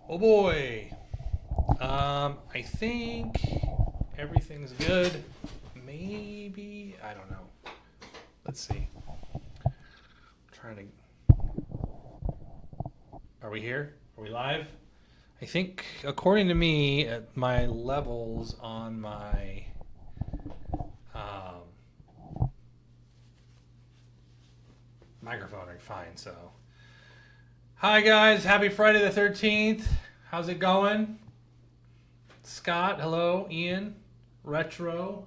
Oh boy. I think everything's good. Maybe, I don't know. Let's see. I'm trying to. Are we here? Are we live? I think, according to me, at my levels on my microphone are fine. So, hi guys, happy Friday the 13th. How's it going? Scott, hello. Ian, Retro,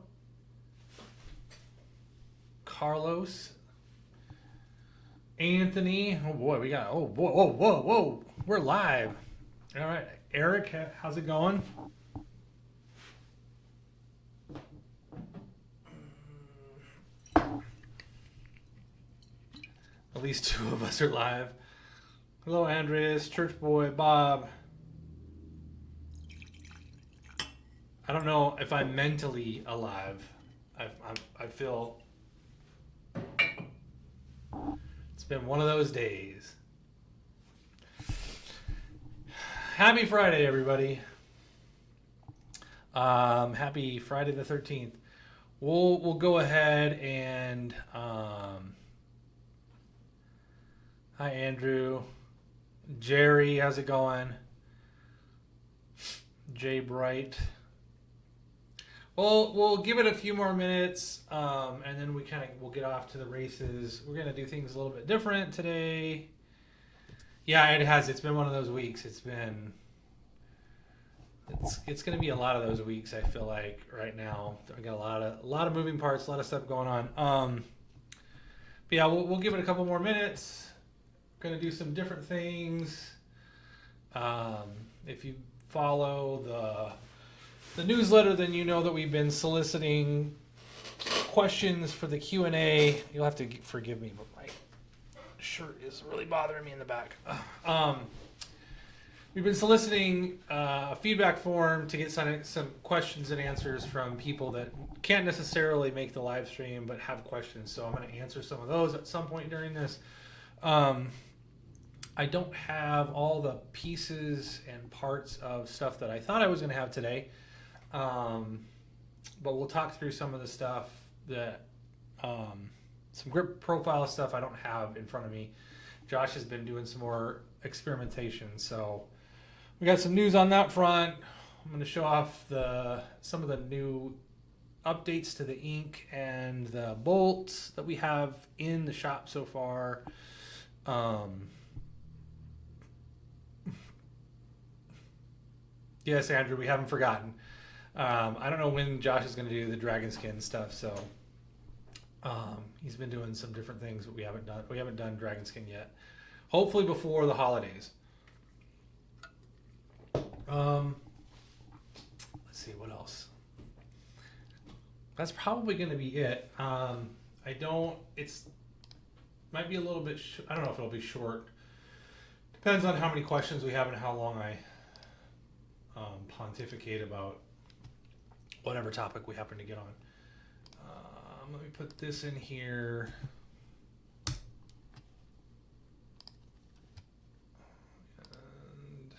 Carlos, Anthony. Oh boy, we got. Oh boy, whoa, whoa, whoa. We're live. All right, Eric, how's it going? At least two of us are live. Hello, Andreas, Church Boy, Bob. I don't know if I'm mentally alive. I feel it's been one of those days. Happy Friday, everybody. Happy Friday the 13th. We'll go ahead and hi Andrew, Jerry, how's it going? Jay Bright. Well, we'll give it a few more minutes, and then we'll get off to the races. We're gonna do things a little bit different today. Yeah, it has. It's been one of those weeks. It's going to be a lot of those weeks. I feel like right now I got a lot of moving parts, a lot of stuff going on. But yeah, we'll give it a couple more minutes. Going to do some different things. If you follow the newsletter, then you know that we've been soliciting questions for the Q&A. You'll have to forgive me, but my shirt is really bothering me in the back. We've been soliciting a feedback form to get some questions and answers from people that can't necessarily make the live stream but have questions. So I'm going to answer some of those at some point during this. I don't have all the pieces and parts of stuff that I thought I was going to have today. But we'll talk through some of the stuff that some grip profile stuff I don't have in front of me. Josh has been doing some more experimentation, so we got some news on that front. I'm going to show off some of the new updates to the ink and the bolts that we have in the shop so far. Yes, Andrew, we haven't forgotten. I don't know when Josh is going to do the dragon skin stuff, so he's been doing some different things that we haven't done. We haven't done dragon skin yet. Hopefully before the holidays. Let's see what else. That's probably going to be it. It's might be a little bit. I don't know if it'll be short. Depends on how many questions we have and how long I pontificate about whatever topic we happen to get on. Let me put this in here. And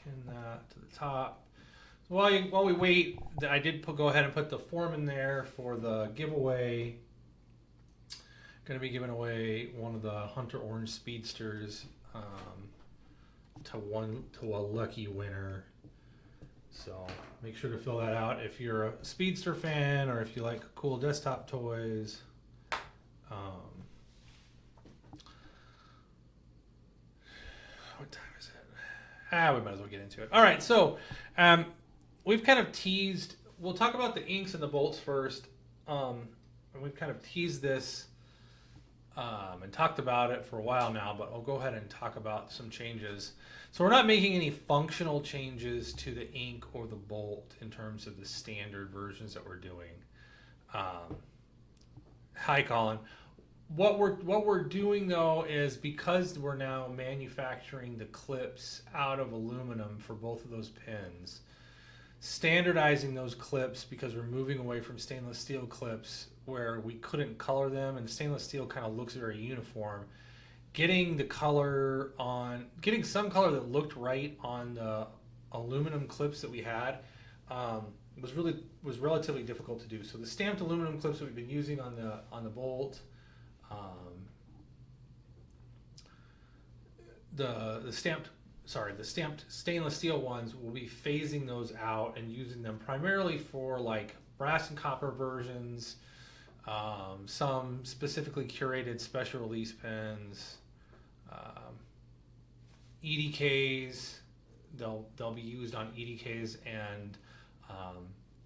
pin that to the top. So while we wait, I did go ahead and put the form in there for the giveaway. Going to be giving away one of the Hunter Orange Speedsters to a lucky winner. So make sure to fill that out if you're a Speedster fan or if you like cool desktop toys. What time is it? We might as well get into it. All right, so we've kind of teased. We'll talk about the inks and the bolts first. And we've kind of teased this and talked about it for a while now, but I'll go ahead and talk about some changes. So we're not making any functional changes to the ink or the bolt in terms of the standard versions that we're doing. Hi, Colin. What we're doing though is, because we're now manufacturing the clips out of aluminum for both of those pins, standardizing those clips, because we're moving away from stainless steel clips where we couldn't color them, and stainless steel kind of looks very uniform. getting the color on, getting some color that looked right on the aluminum clips that we had was relatively difficult to do. So the stamped aluminum clips that we've been using on the bolt, the stamped stainless steel ones, we'll be phasing those out and using them primarily for like brass and copper versions, some specifically curated special release pens, EDKs. They'll be used on EDKs and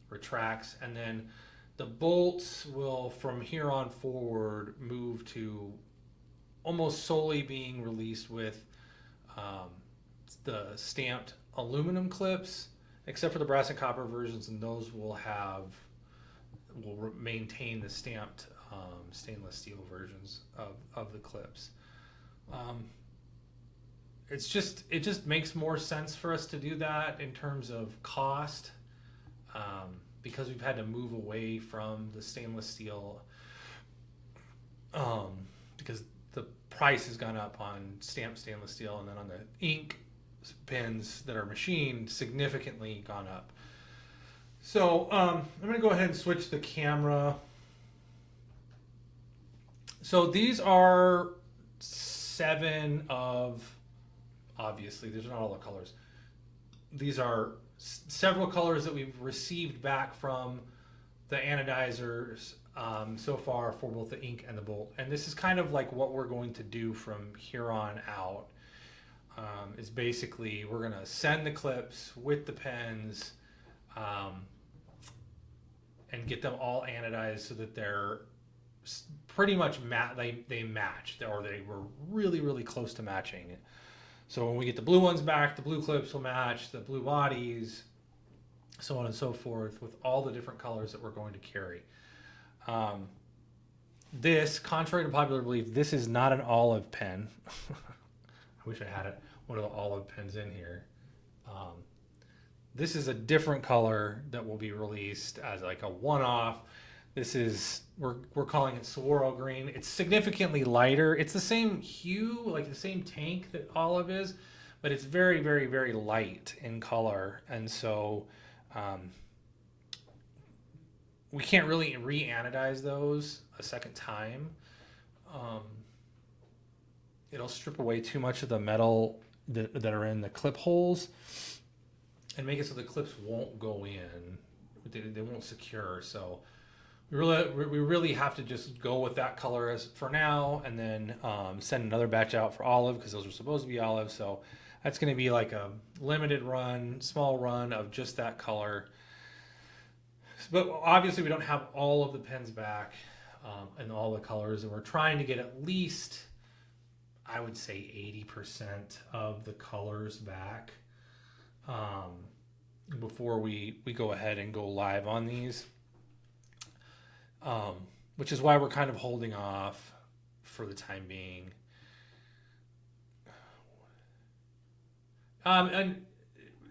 retracts, and then the bolts will from here on forward move to almost solely being released with the stamped aluminum clips, except for the brass and copper versions, and those will maintain the stamped stainless steel versions of the clips. It just makes more sense for us to do that in terms of cost, because we've had to move away from the stainless steel, because the price has gone up on stamped stainless steel, and then on the ink pens that are machined, significantly gone up. So I'm going to go ahead and switch the camera. So these are 7 of, obviously, these are not all the colors. These are several colors that we've received back from the anodizers so far for both the ink and the bolt. And this is kind of like what we're going to do from here on out. Is basically we're going to send the clips with the pens and get them all anodized so that they're pretty much they match, or they were really, really close to matching. So when we get the blue ones back, the blue clips will match the blue bodies, so on and so forth, with all the different colors that we're going to carry. This, contrary to popular belief, this is not an olive pen. I wish I had one of the olive pens in here. This is a different color that will be released as like a one-off. This is, we're calling it saguaro green. It's significantly lighter. It's the same hue, like the same tank that olive is, but it's very, very, very light in color. And so we can't really re-anodize those a second time. It'll strip away too much of the metal that are in the clip holes and make it so the clips won't go in. They won't secure. So we really have to just go with that color as for now, and then send another batch out for olive, because those are supposed to be olive. So that's going to be like a limited run, small run of just that color. But obviously we don't have all of the pens back and all the colors, and we're trying to get at least, I would say, 80% of the colors back before we go ahead and go live on these. Which is why we're kind of holding off for the time being. And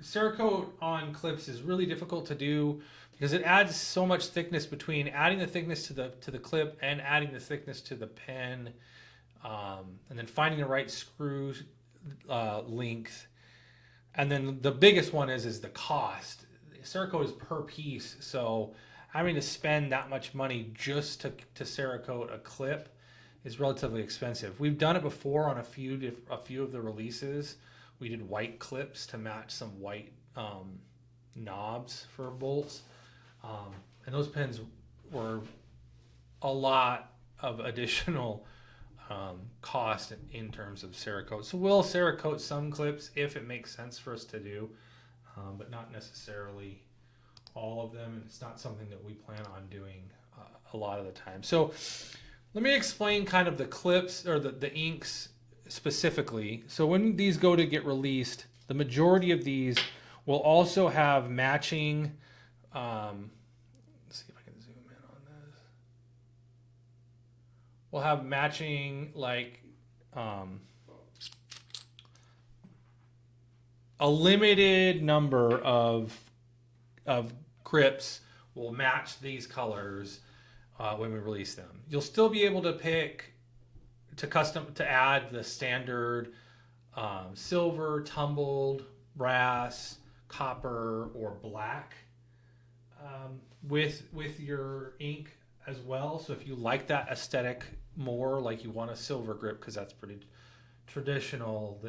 Cerakote on clips is really difficult to do because it adds so much thickness between adding the thickness to the clip and adding the thickness to the pen, and then finding the right screw length. And then the biggest one is the cost. Cerakote is per piece, so having to spend that much money just to Cerakote a clip is relatively expensive. We've done it before on a few of the releases. We did white clips to match some white knobs for bolts, and those pens were a lot of additional cost in terms of Cerakote. So we'll Cerakote some clips if it makes sense for us to do, but not necessarily all of them, and it's not something that we plan on doing a lot of the time. So let me explain kind of the clips or the inks specifically. So when these go to get released, the majority of these will also have matching, let's see if I can zoom in on this. We'll have matching like a limited number of grips will match these colors when we release them. You'll still be able to pick to add the standard silver, tumbled, brass, copper, or black with your ink as well. So if you like that aesthetic more, like you want a silver grip because that's pretty traditional,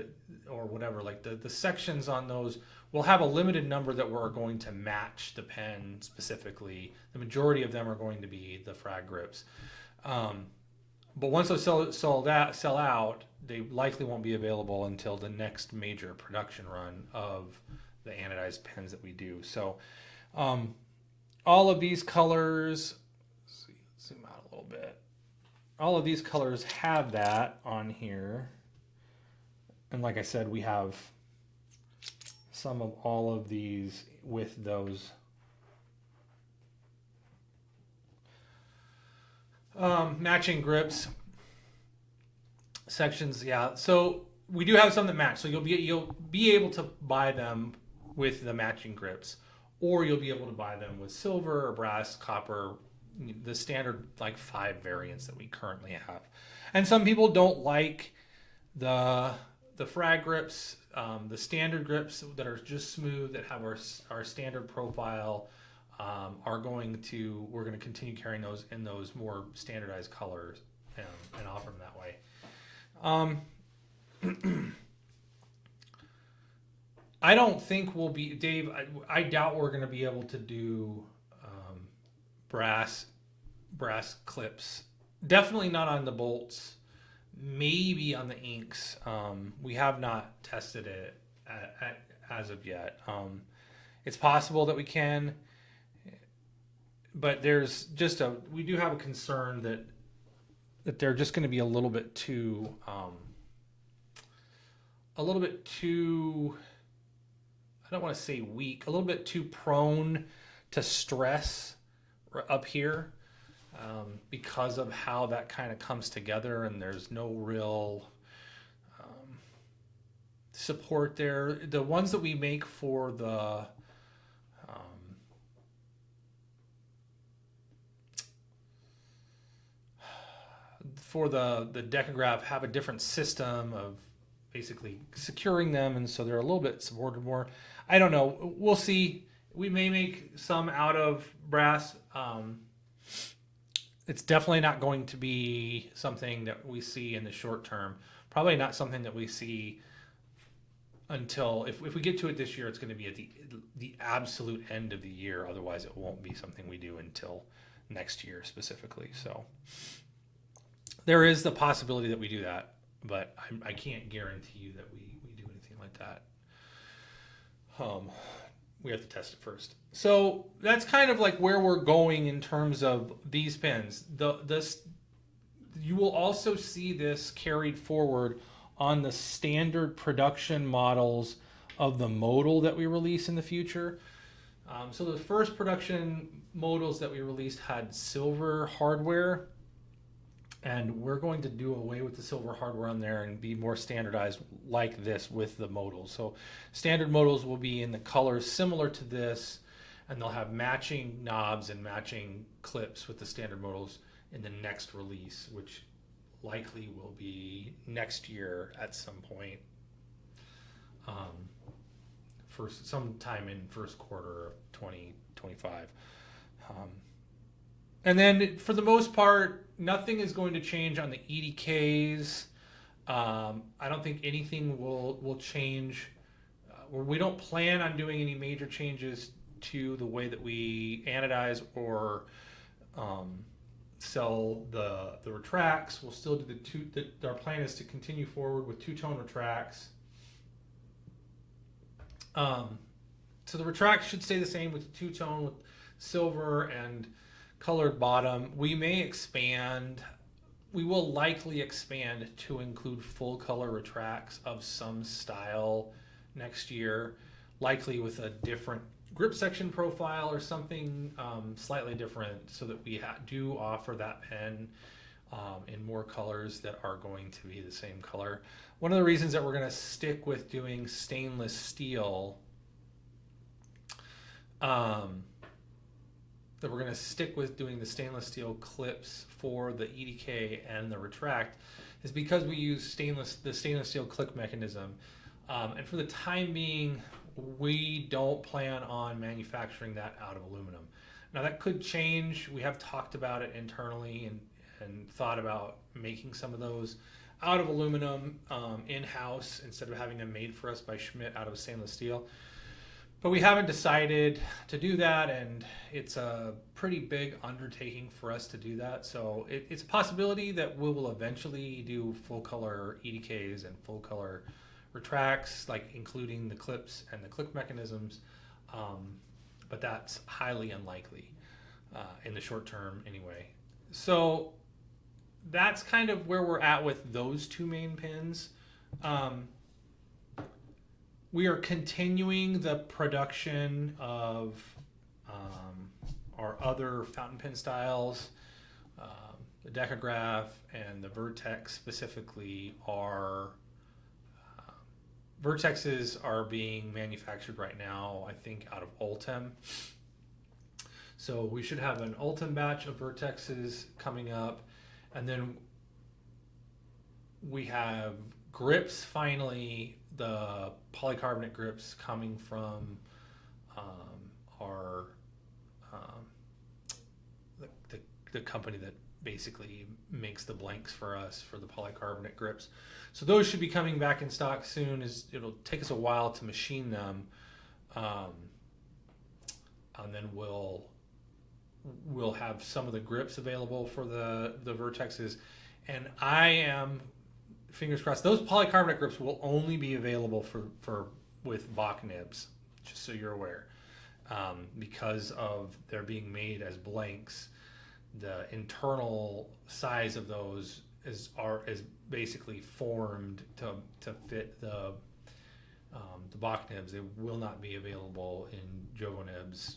or whatever, like the sections on those will have a limited number that we're going to match the pen specifically. The majority of them are going to be the frag grips. But once those sell out, they likely won't be available until the next major production run of the anodized pens that we do. So all of these colors, let's zoom out a little bit. All of these colors have that on here. And like I said, we have some of all of these with those matching grips sections. Yeah, so we do have some that match. So you'll be able to buy them with the matching grips, or you'll be able to buy them with silver or brass, copper, the standard like 5 variants that we currently have. And some people don't like the frag grips, the standard grips that are just smooth, that have our standard profile. We're going to continue carrying those in those more standardized colors and offer them that way. I don't think we'll be, Dave, I doubt we're going to be able to do brass clips. Definitely not on the bolts. Maybe on the inks. We have not tested it as of yet. It's possible that we can, but we do have a concern that they're just going to be a little bit too, I don't want to say weak, a little bit too prone to stress up here. Because of how that kind of comes together, and there's no real support there. The ones that we make for the Decograph have a different system of basically securing them, and so they're a little bit supported more. I don't know. We'll see. We may make some out of brass. It's definitely not going to be something that we see in the short term. Probably not something that we see until, if we get to it this year, it's going to be at the absolute end of the year. Otherwise, it won't be something we do until next year specifically. So there is the possibility that we do that, but I can't guarantee you that we do anything like that. We have to test it first. So that's kind of like where we're going in terms of these pens. You will also see this carried forward on the standard production models of the modal that we release in the future. So the first production modals that we released had silver hardware, and we're going to do away with the silver hardware on there and be more standardized like this with the modals. So standard modals will be in the colors similar to this, and they'll have matching knobs and matching clips with the standard modals in the next release, which likely will be next year at some point, sometime in first quarter of 2025. And then for the most part, nothing is going to change on the EDKs. I don't think anything will change. We don't plan on doing any major changes to the way that we anodize or sell the retracts. We'll still do our plan is to continue forward with two-tone retracts. So the retracts should stay the same with the two-tone with silver and colored bottom. We may expand. We will likely expand to include full color retracts of some style next year, likely with a different grip section profile or something slightly different, so that we do offer that pen in more colors that are going to be the same color. One of the reasons that we're going to stick with doing stainless steel that we're going to stick with doing the stainless steel clips for the EDK and the retract is because we use the stainless steel click mechanism. And for the time being, we don't plan on manufacturing that out of aluminum. Now that could change. We have talked about it internally and thought about making some of those out of aluminum in-house instead of having them made for us by Schmidt out of stainless steel. But we haven't decided to do that, and it's a pretty big undertaking for us to do that. So it's a possibility that we will eventually do full color EDKs and full color retracts, like including the clips and the click mechanisms. But that's highly unlikely in the short term anyway. So that's kind of where we're at with those two main pins. We are continuing the production of our other fountain pen styles. The Decograph and the Vertex specifically are Vertexes are being manufactured right now, I think, out of Ultem. So we should have an Ultem batch of Vertexes coming up, and then we have grips finally, the polycarbonate grips coming from our the company that basically makes the blanks for us for the polycarbonate grips. So those should be coming back in stock soon. It'll take us a while to machine them, and then we'll have some of the grips available for the Vertexes. And I am, fingers crossed, those polycarbonate grips will only be available with Bach nibs, just so you're aware, because of their being made as blanks. The internal size of those is basically formed to fit the Bach nibs. They will not be available in Jovo nibs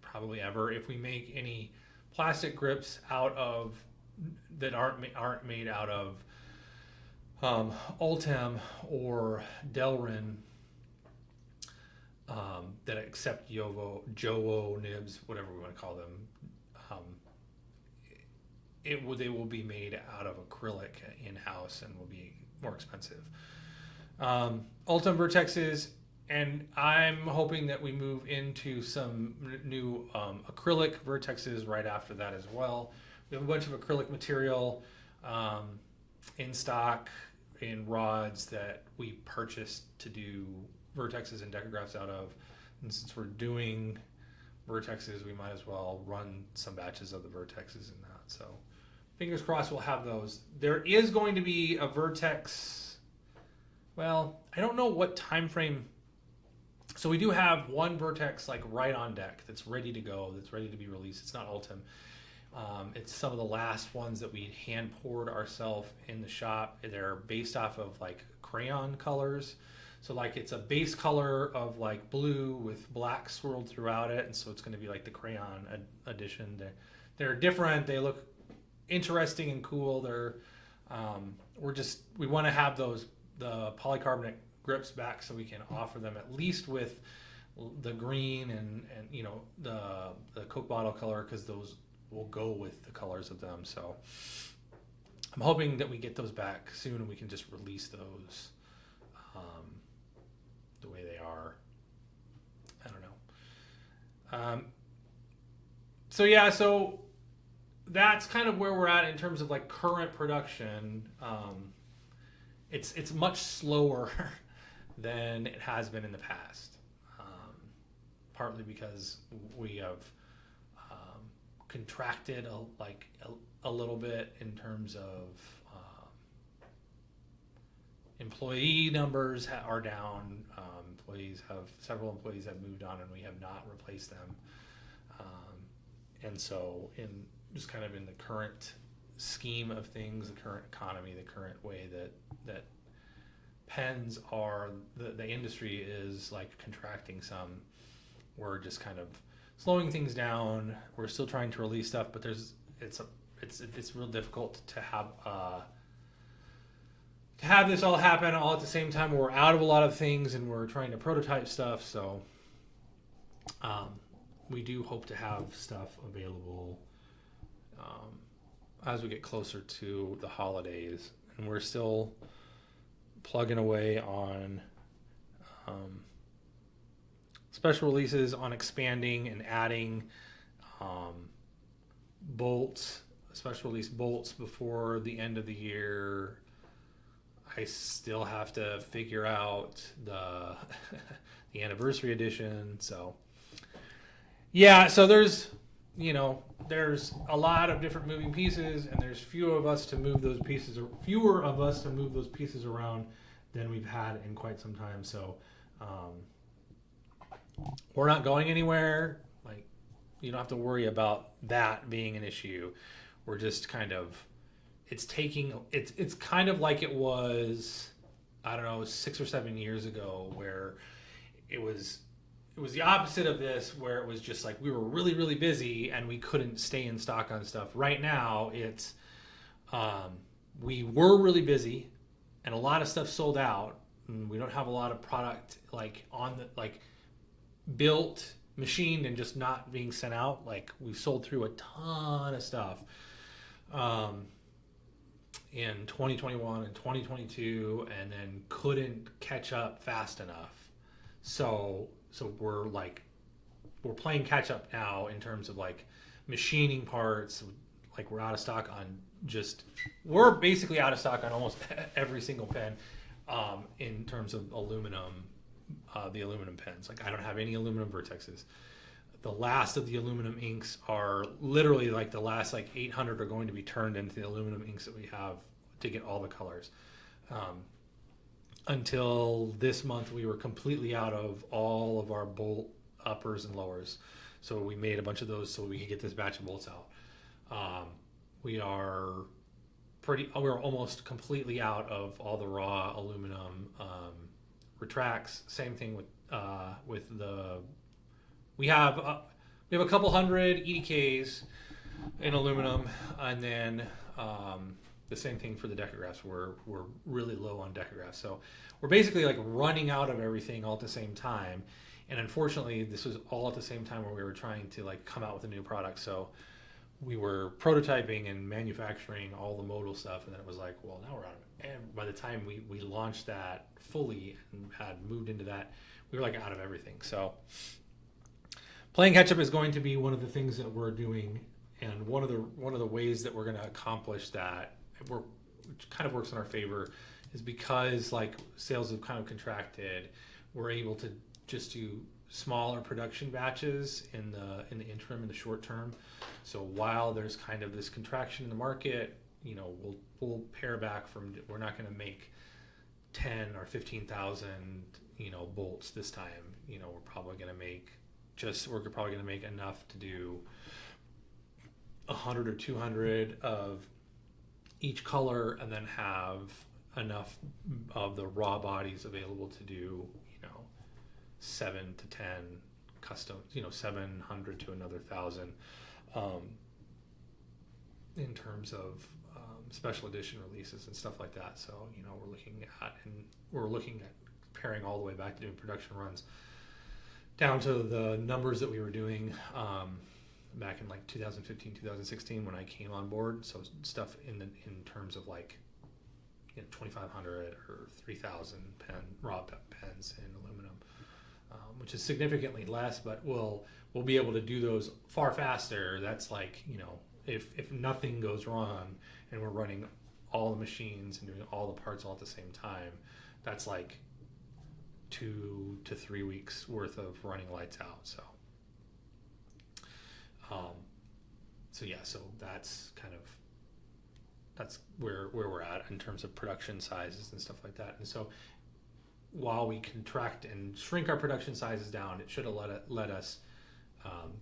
probably ever. If we make any plastic grips that aren't made out of Ultem or Delrin, that accept Jovo nibs, whatever we want to call them, they will be made out of acrylic in-house and will be more expensive. Ultem Vertexes, and I'm hoping that we move into some new acrylic Vertexes right after that as well. We have a bunch of acrylic material in stock in rods that we purchased to do Vertexes and Decographs out of. And since we're doing Vertexes, we might as well run some batches of the Vertexes in that. So fingers crossed we'll have those. There is going to be a Vertex, well, I don't know what time frame. So we do have one Vertex like right on deck that's ready to go, that's ready to be released. It's not Ultem. It's some of the last ones that we hand poured ourselves in the shop. They're based off of like crayon colors. So like it's a base color of like blue with black swirled throughout it, and so it's going to be like the crayon edition. They're different. They look interesting and cool. They're we want to have the polycarbonate grips back so we can offer them at least with the green and the Coke bottle color, because those will go with the colors of them. So I'm hoping that we get those back soon and we can just release those the way they are. I don't know. So that's kind of where we're at in terms of like current production. It's much slower than it has been in the past, partly because we have contracted a little bit in terms of employee numbers are down. Several employees have moved on, and we have not replaced them. And so just kind of in the current scheme of things, the current economy, the current way that pens are, the industry is like contracting some. We're just kind of slowing things down. We're still trying to release stuff, but it's real difficult to have this all happen all at the same time. We're out of a lot of things and we're trying to prototype stuff. So we do hope to have stuff available as we get closer to the holidays, and we're still plugging away on special releases, on expanding and adding bolts, special release bolts before the end of the year. I still have to figure out the the anniversary edition. So yeah, so there's a lot of different moving pieces, and there's fewer of us to move those pieces around than we've had in quite some time. So we're not going anywhere. Like, you don't have to worry about that being an issue. We're just kind of, it's kind of like it was, I don't know, 6 or 7 years ago, where it was the opposite of this, where it was just like we were really, really busy and we couldn't stay in stock on stuff. Right now, it's we were really busy and a lot of stuff sold out. And we don't have a lot of product like on the built, machined, and just not being sent out. Like, we've sold through a ton of stuff in 2021 and 2022, and then couldn't catch up fast enough. So we're playing catch up now in terms of like machining parts. Like, we're out of stock on we're basically out of stock on almost every single pen in terms of aluminum, the aluminum pens. Like, I don't have any aluminum Vertexes. The last of the aluminum inks are literally like the last 800 are going to be turned into the aluminum inks that we have to get all the colors. Until this month, we were completely out of all of our bolt uppers and lowers. So we made a bunch of those so we could get this batch of bolts out. We're almost completely out of all the raw aluminum retracts. Same thing with we have a couple hundred EDKs in aluminum, and then the same thing for the decagraphs. We're really low on decagraphs, so we're basically running out of everything all at the same time. And unfortunately, this was all at the same time where we were trying to come out with a new product. So we were prototyping and manufacturing all the modal stuff, and then it was like, well, now we're out of it. And by the time we launched that fully and had moved into that, we were out of everything. So playing catch up is going to be one of the things that we're doing, and one of the ways that we're going to accomplish that, which kind of works in our favor, is because sales have kind of contracted. We're able to just do smaller production batches in the interim, in the short term. So while there's kind of this contraction in the market, we'll pare back from. We're not going to make 10 or 15,000 bolts this time. We're probably going to make enough to do 100 or 200 of each color, and then have enough of the raw bodies available to do 7 to 10 custom, 700 to another 1,000 in terms of special edition releases and stuff like that. So we're looking at paring all the way back to doing production runs down to the numbers that we were doing back in 2015, 2016 when I came on board. So stuff in terms of 2,500 or 3,000 raw pens in aluminum, which is significantly less, but we'll be able to do those far faster. That's if nothing goes wrong and we're running all the machines and doing all the parts all at the same time, that's 2 to 3 weeks worth of running lights out. So so that's where we're at in terms of production sizes and stuff like that. And so while we contract and shrink our production sizes down, it should have let us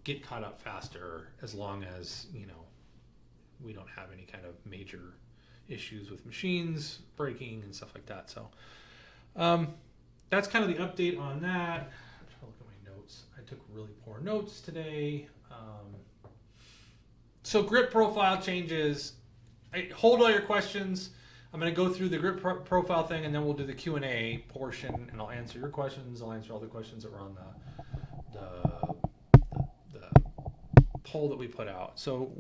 get caught up faster, as long as we don't have any kind of major issues with machines breaking and stuff like that. So that's kind of the update on that. I'm trying to look at my notes. I took really poor notes today. So grip profile changes. Hold all your questions. I'm going to go through the grip profile thing, and then we'll do the Q&A portion, and I'll answer your questions. I'll answer all the questions that were on the poll that we put out. So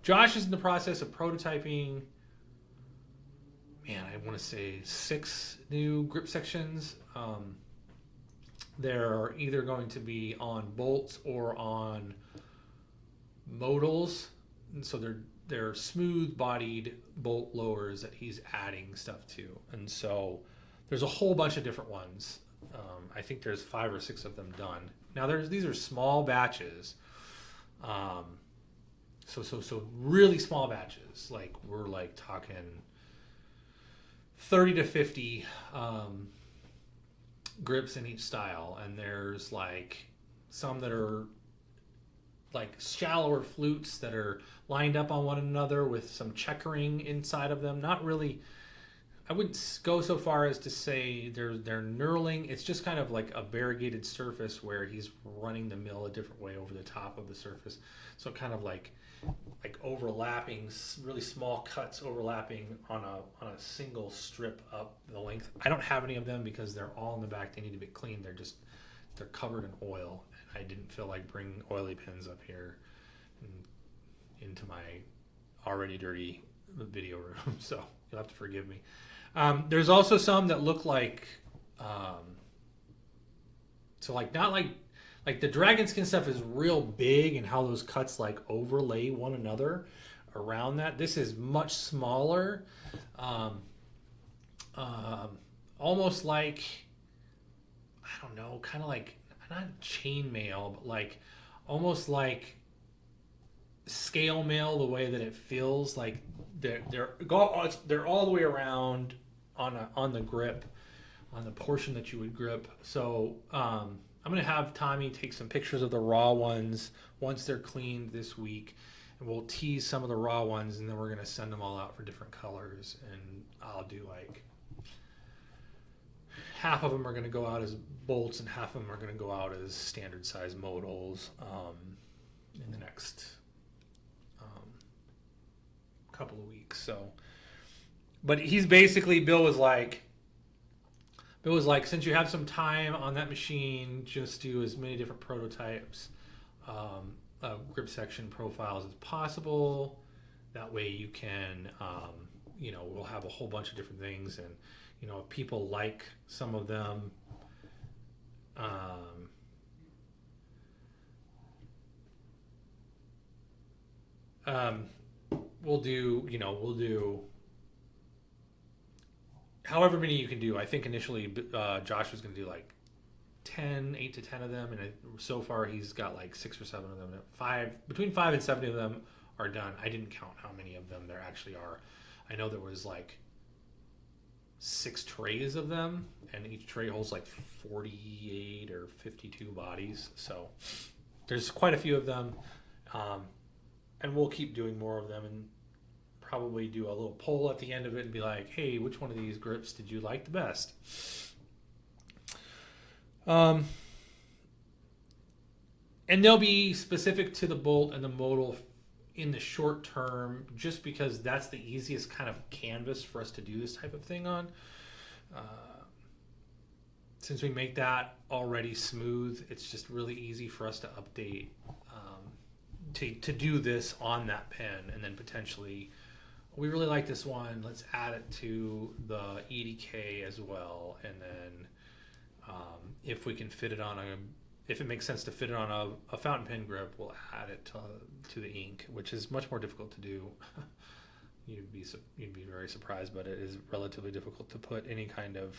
Josh is in the process of prototyping. Man, I want to say 6 new grip sections. They're either going to be on bolts or on modals, and so they're smooth-bodied bolt lowers that he's adding stuff to, and so there's a whole bunch of different ones. I think there's 5 or 6 of them done. Now these are small batches, so really small batches. Like we're like talking 30 to 50 grips in each style, and there's like some that are like shallower flutes that are lined up on one another with some checkering inside of them. Not really, I wouldn't go so far as to say they're knurling. It's just kind of like a variegated surface where he's running the mill a different way over the top of the surface. So kind of like overlapping, really small cuts overlapping on a single strip up the length. I don't have any of them because they're all in the back. They need to be cleaned. They're covered in oil, and I didn't feel like bringing oily pins up here into my already dirty video room. So you'll have to forgive me. There's also some that look like, so like not like the dragon skin stuff is real big, and how those cuts like overlay one another around that. This is much smaller, almost like, I don't know, kind of like not chainmail, but like almost like scale mail, the way that it feels like they're all the way around on the grip, on the portion that you would grip. So I'm going to have Tommy take some pictures of the raw ones once they're cleaned this week, and we'll tease some of the raw ones, and then we're going to send them all out for different colors, and I'll do like half of them are going to go out as bolts and half of them are going to go out as standard size modals in the next couple of weeks. So, but he's basically, Bill was like, since you have some time on that machine, just do as many different prototypes, grip section profiles as possible. That way you can, we'll have a whole bunch of different things. And, if people like some of them, we'll do however many you can do. I think initially Josh was going to do like 8 to 10 of them, and so far he's got like 6 or 7 of them. Between 5 and 7 of them are done. I didn't count how many of them there actually are. I know there was like 6 trays of them, and each tray holds like 48 or 52 bodies. So there's quite a few of them, and we'll keep doing more of them, and probably do a little poll at the end of it and be like, hey, which one of these grips did you like the best? And they'll be specific to the bolt and the modal in the short term, just because that's the easiest kind of canvas for us to do this type of thing on. Since we make that already smooth, it's just really easy for us to update, to do this on that pen, and then potentially, we really like this one, let's add it to the EDK as well, and then if we can fit it on if it makes sense to fit it on a fountain pen grip, we'll add it to the ink, which is much more difficult to do. You'd be very surprised, but it is relatively difficult to put any kind of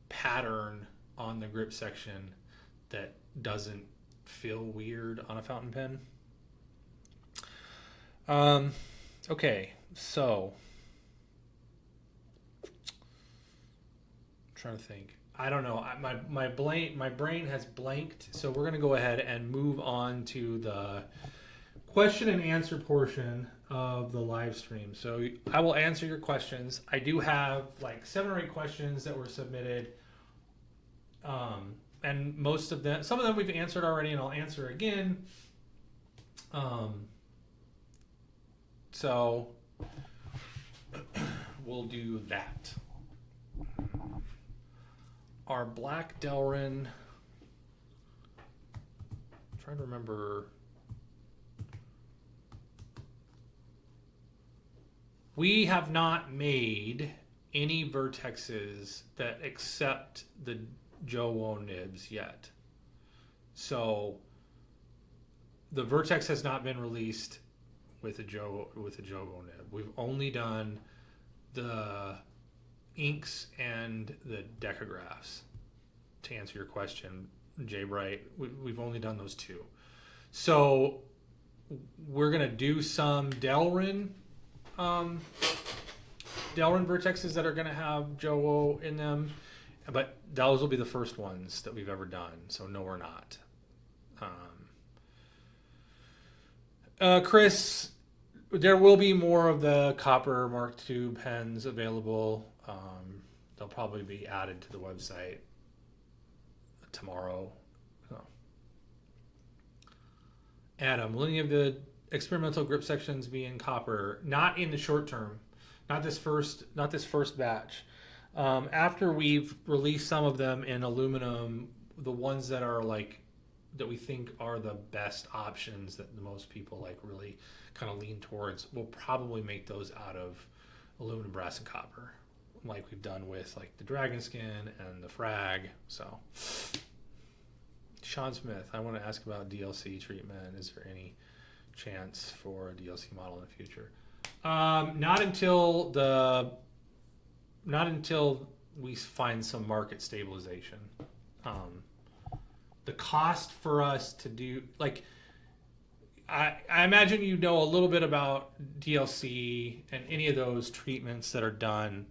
pattern on the grip section that doesn't feel weird on a fountain pen. Okay, so I'm trying to think. I don't know. My brain has blanked, so we're gonna go ahead and move on to the question and answer portion of the live stream. So I will answer your questions. I do have like 7 or 8 questions that were submitted, and some of them we've answered already, and I'll answer again. So we'll do that. Our black Delrin trying to remember. We have not made any vertexes that accept the Jowo nibs yet. So the vertex has not been released with a Jowo nib. We've only done the inks and the decagraphs. To answer your question, Jay Bright, we've only done those two. So we're gonna do some Delrin vertexes that are gonna have Jowo in them, but those will be the first ones that we've ever done. So no, we're not. Chris, there will be more of the copper Mark II pens available. They'll probably be added to the website tomorrow. Oh. Adam, will any of the experimental grip sections be in copper? Not in the short term. Not this first batch. After we've released some of them in aluminum, the ones that are like that we think are the best options that the most people like really kind of lean towards, we'll probably make those out of aluminum, brass, and copper, like we've done with like the Dragon Skin and the Frag. So Sean Smith, I want to ask about DLC treatment. Is there any chance for a DLC model in the future? Not until we find some market stabilization. The cost for us to do, like, I imagine you know a little bit about DLC and any of those treatments that are done.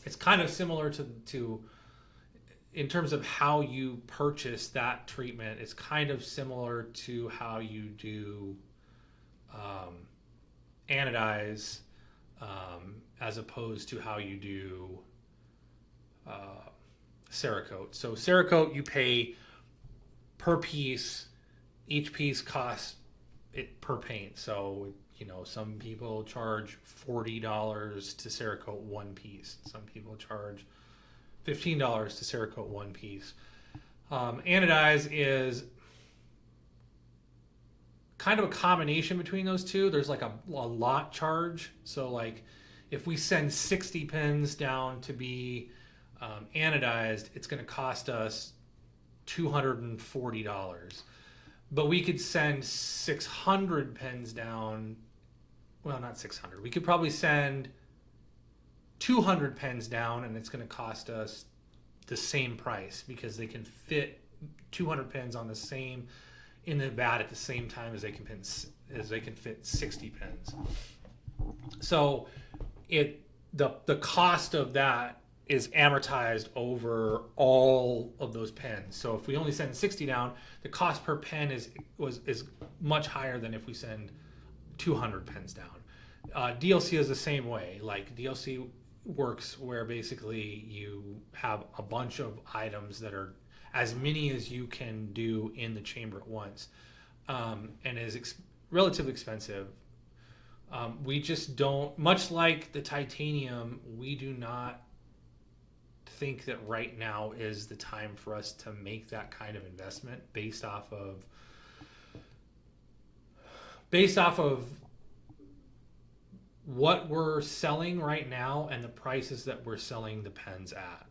It's kind of similar to in terms of how you purchase that treatment. It's kind of similar to how you do anodize, as opposed to how you do Cerakote. So Cerakote, you pay per piece. Each piece costs it per paint. So, you know, some people charge $40 to Cerakote one piece. Some people charge $15 to Cerakote one piece. Anodize is kind of a combination between those two. There's like a lot charge. So like if we send 60 pins down to be anodized, it's going to cost us $240. But we could send 600 pins down. Well, not 600. We could probably send 200 pens down, and it's going to cost us the same price because they can fit 200 pens on the same in the vat at the same time as they can fit 60 pens. So the cost of that is amortized over all of those pens. So if we only send 60 down, the cost per pen is much higher than if we send 200 pens down. DLC is the same way. Like DLC works where basically you have a bunch of items that are as many as you can do in the chamber at once, and is relatively expensive. We just don't, much like the titanium, we do not think that right now is the time for us to make that kind of investment based off of what we're selling right now and the prices that we're selling the pens at.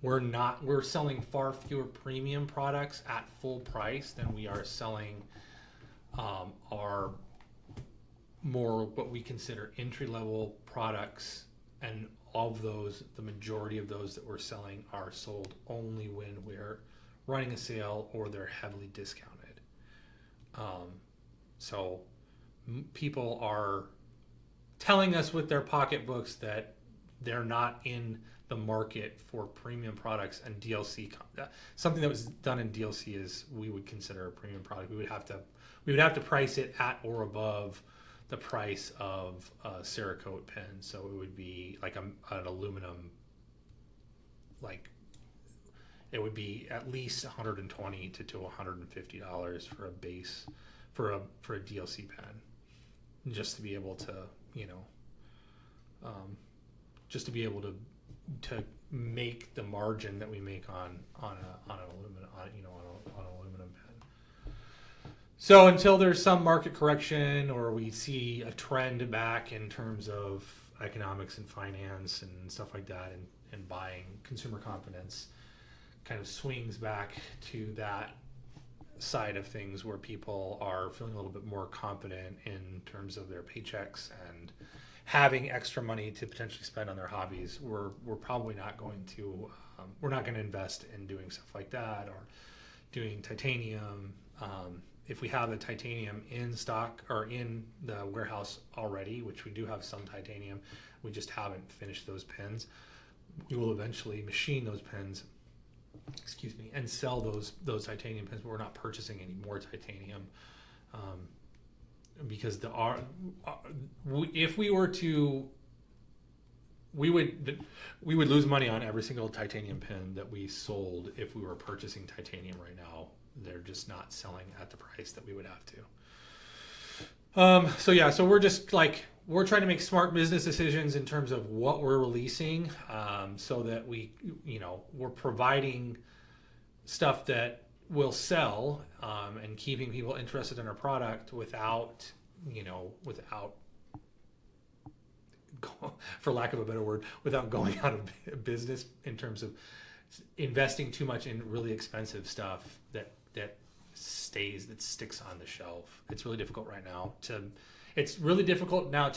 We're selling far fewer premium products at full price than we are selling our more what we consider entry-level products, and of those, the majority of those that we're selling are sold only when we're running a sale or they're heavily discounted. So people are telling us with their pocketbooks that they're not in the market for premium products, and DLC, something that was done in DLC is we would consider a premium product. We would have to price it at or above the price of a Cerakote pen. So it would be like an aluminum, like it would be at least $120 to $150 for a base for a DLC pen, just to be able to, just to be able to to make the margin that we make on an aluminum on an aluminum pen. So until there's some market correction or we see a trend back in terms of economics and finance and stuff like that, and buying, consumer confidence kind of swings back to that side of things where people are feeling a little bit more confident in terms of their paychecks and having extra money to potentially spend on their hobbies, we're probably not going to we're not going to invest in doing stuff like that or doing titanium. If we have the titanium in stock or in the warehouse already, which we do have some titanium, we just haven't finished those pins. We will eventually machine those pins, excuse me, and sell those titanium pins, but we're not purchasing any more titanium. Because if we were to, we would lose money on every single titanium pin that we sold if we were purchasing titanium right now. They're just not selling at the price that we would have to. So we're just like, we're trying to make smart business decisions in terms of what we're releasing, so that we're providing stuff that will sell, and keeping people interested in our product without, for lack of a better word, without going out of business in terms of investing too much in really expensive stuff that sticks on the shelf. It's really difficult right now to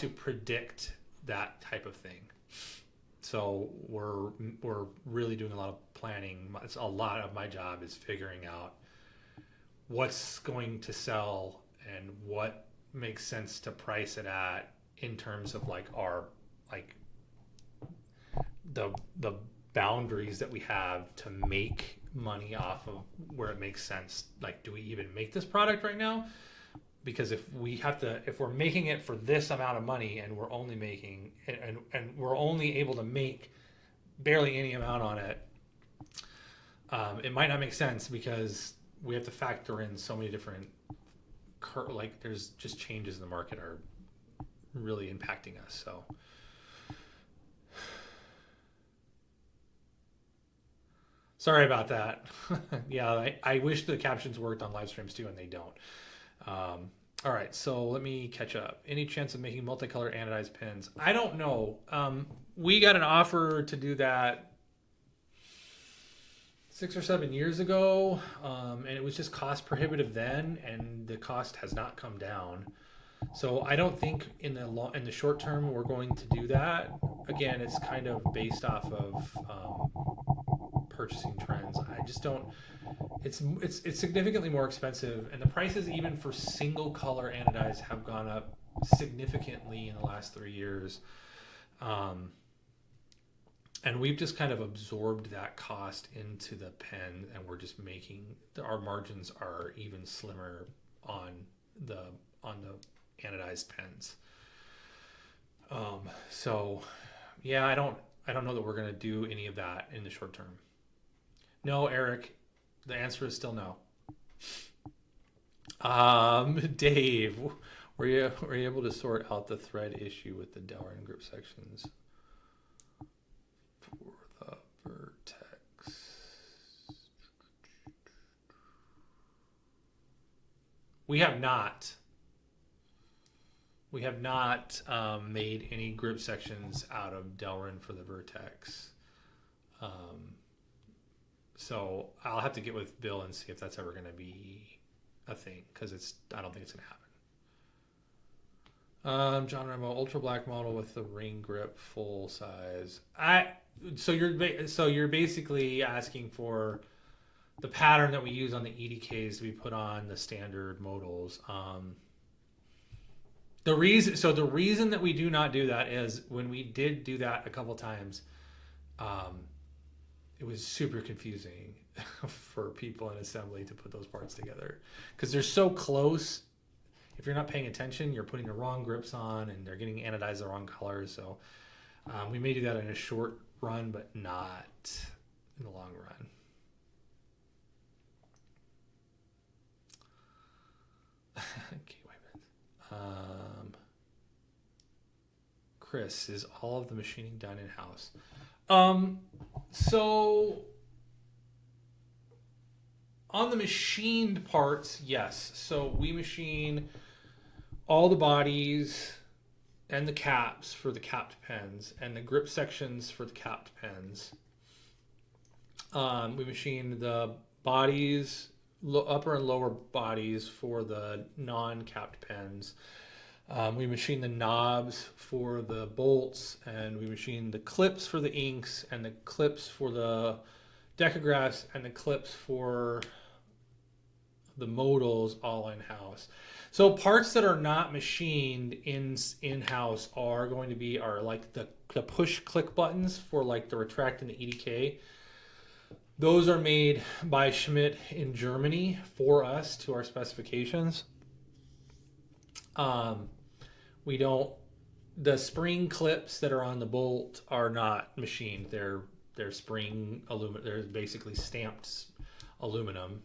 predict that type of thing. So we're really doing a lot of planning. It's a lot of my job is figuring out what's going to sell and what makes sense to price it at in terms of like the boundaries that we have to make money off of where it makes sense. Like, do we even make this product right now? Because if we're making it for this amount of money and we're only making and we're only able to make barely any amount on it, it might not make sense because we have to factor in so many different, there's just changes in the market are really impacting us. So sorry about that. Yeah, I wish the captions worked on live streams too, and they don't. All right, so let me catch up. Any chance of making multicolor anodized pins? I don't know. We got an offer to do that 6 or 7 years ago, and it was just cost prohibitive then, and the cost has not come down. So I don't think in the short term we're going to do that. Again, it's kind of based off of purchasing trends. I just don't. It's significantly more expensive, and the prices even for single color anodized have gone up significantly in the last 3 years. And we've just kind of absorbed that cost into the pen, and we're just making our margins are even slimmer on the anodized pens. So yeah, I don't know that we're going to do any of that in the short term. No, Eric, the answer is still no. Dave, were you able to sort out the thread issue with the Delrin group sections for the vertex? We have not. We have not made any grip sections out of Delrin for the vertex. So I'll have to get with Bill and see if that's ever going to be a thing, because I don't think it's going to happen. John Remo, ultra black model with the ring grip full size. So you're basically asking for the pattern that we use on the EDKs to be put on the standard modals. The reason that we do not do that is when we did do that a couple times, it was super confusing for people in assembly to put those parts together because they're so close. If you're not paying attention, you're putting the wrong grips on and they're getting anodized the wrong colors. So we may do that in a short run, but not in the long run. Okay, wait a minute. Chris, is all of the machining done in-house? So on the machined parts, yes. So we machine all the bodies and the caps for the capped pens and the grip sections for the capped pens. We machine the bodies, upper and lower bodies for the non-capped pens. We machine the knobs for the bolts, and we machine the clips for the inks, and the clips for the decagraphs, and the clips for the modals, all in-house. So parts that are not machined in-house are going to be like the push click buttons for like the retract and the EDK. Those are made by Schmidt in Germany for us to our specifications. The spring clips that are on the bolt are not machined. They're spring aluminum. They're basically stamped aluminum.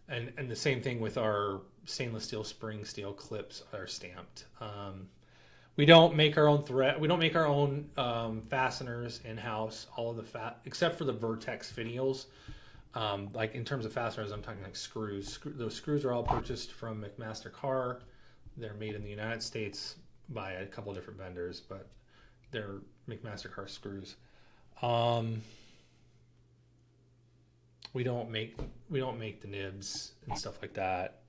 And the same thing with our stainless steel spring steel clips are stamped. We don't make our own thread. We don't make our own fasteners in-house. All of the except for the Vertex finials. Like in terms of fasteners, I'm talking like screws. Those screws are all purchased from McMaster Carr. They're made in the United States by a couple of different vendors, but they're McMaster Carr screws. We don't make the nibs and stuff like that.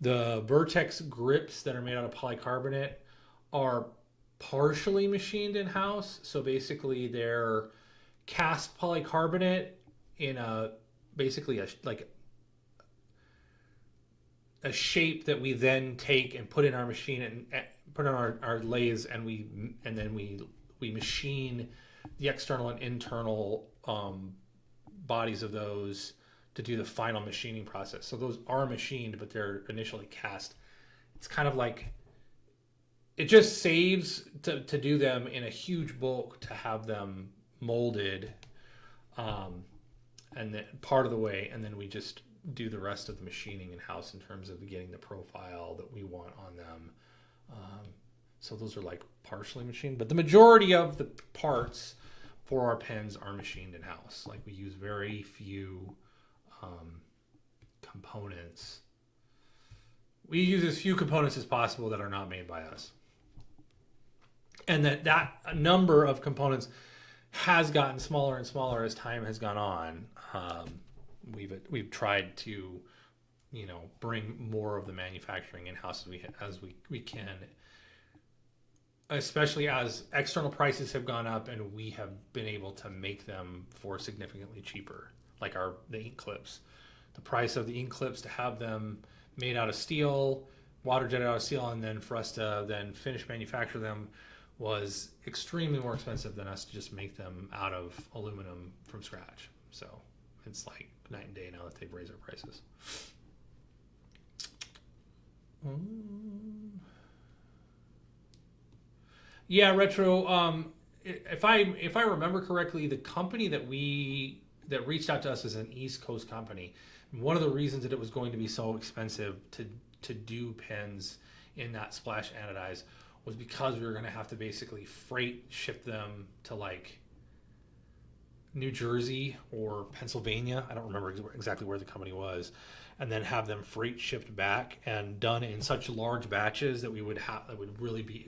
The Vertex grips that are made out of polycarbonate are partially machined in-house. So basically they're cast polycarbonate in a shape that we then take and put in our machine and put on our lathes, and then we machine the external and internal bodies of those to do the final machining process. So those are machined, but they're initially cast. It's kind of like, it just saves to do them in a huge bulk to have them molded and then part of the way, and then we just do the rest of the machining in-house in terms of getting the profile that we want on them. So those are like partially machined, but the majority of the parts for our pens are machined in-house. Like we use very few components. We use as few components as possible that are not made by us. And that number of components has gotten smaller and smaller as time has gone on. We've tried to, bring more of the manufacturing in-house as we can, especially as external prices have gone up and we have been able to make them for significantly cheaper, like the ink clips. The price of the ink clips to have them made out of steel, water jetted out of steel, and then for us to then finish manufacture them was extremely more expensive than us to just make them out of aluminum from scratch. So it's like night and day now that they've raised our prices. Yeah, Retro. If I remember correctly, the company that reached out to us is an East Coast company. And one of the reasons that it was going to be so expensive to do pens in that splash anodized was because we were going to have to basically freight ship them to like New Jersey or Pennsylvania. I don't remember exactly where the company was, and then have them freight shipped back and done in such large batches that we would have, that would really be,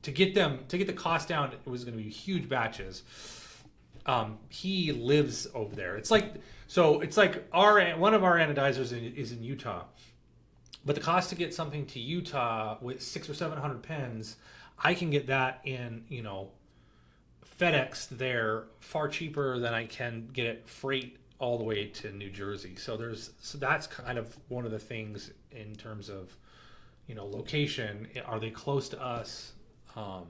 to get the cost down, it was going to be huge batches. He lives over there. It's like one of our anodizers is in Utah, but the cost to get something to Utah with 600 or 700 pens, I can get that in, FedEx there far cheaper than I can get it freight all the way to New Jersey. So that's kind of one of the things in terms of, location. Are they close to us? I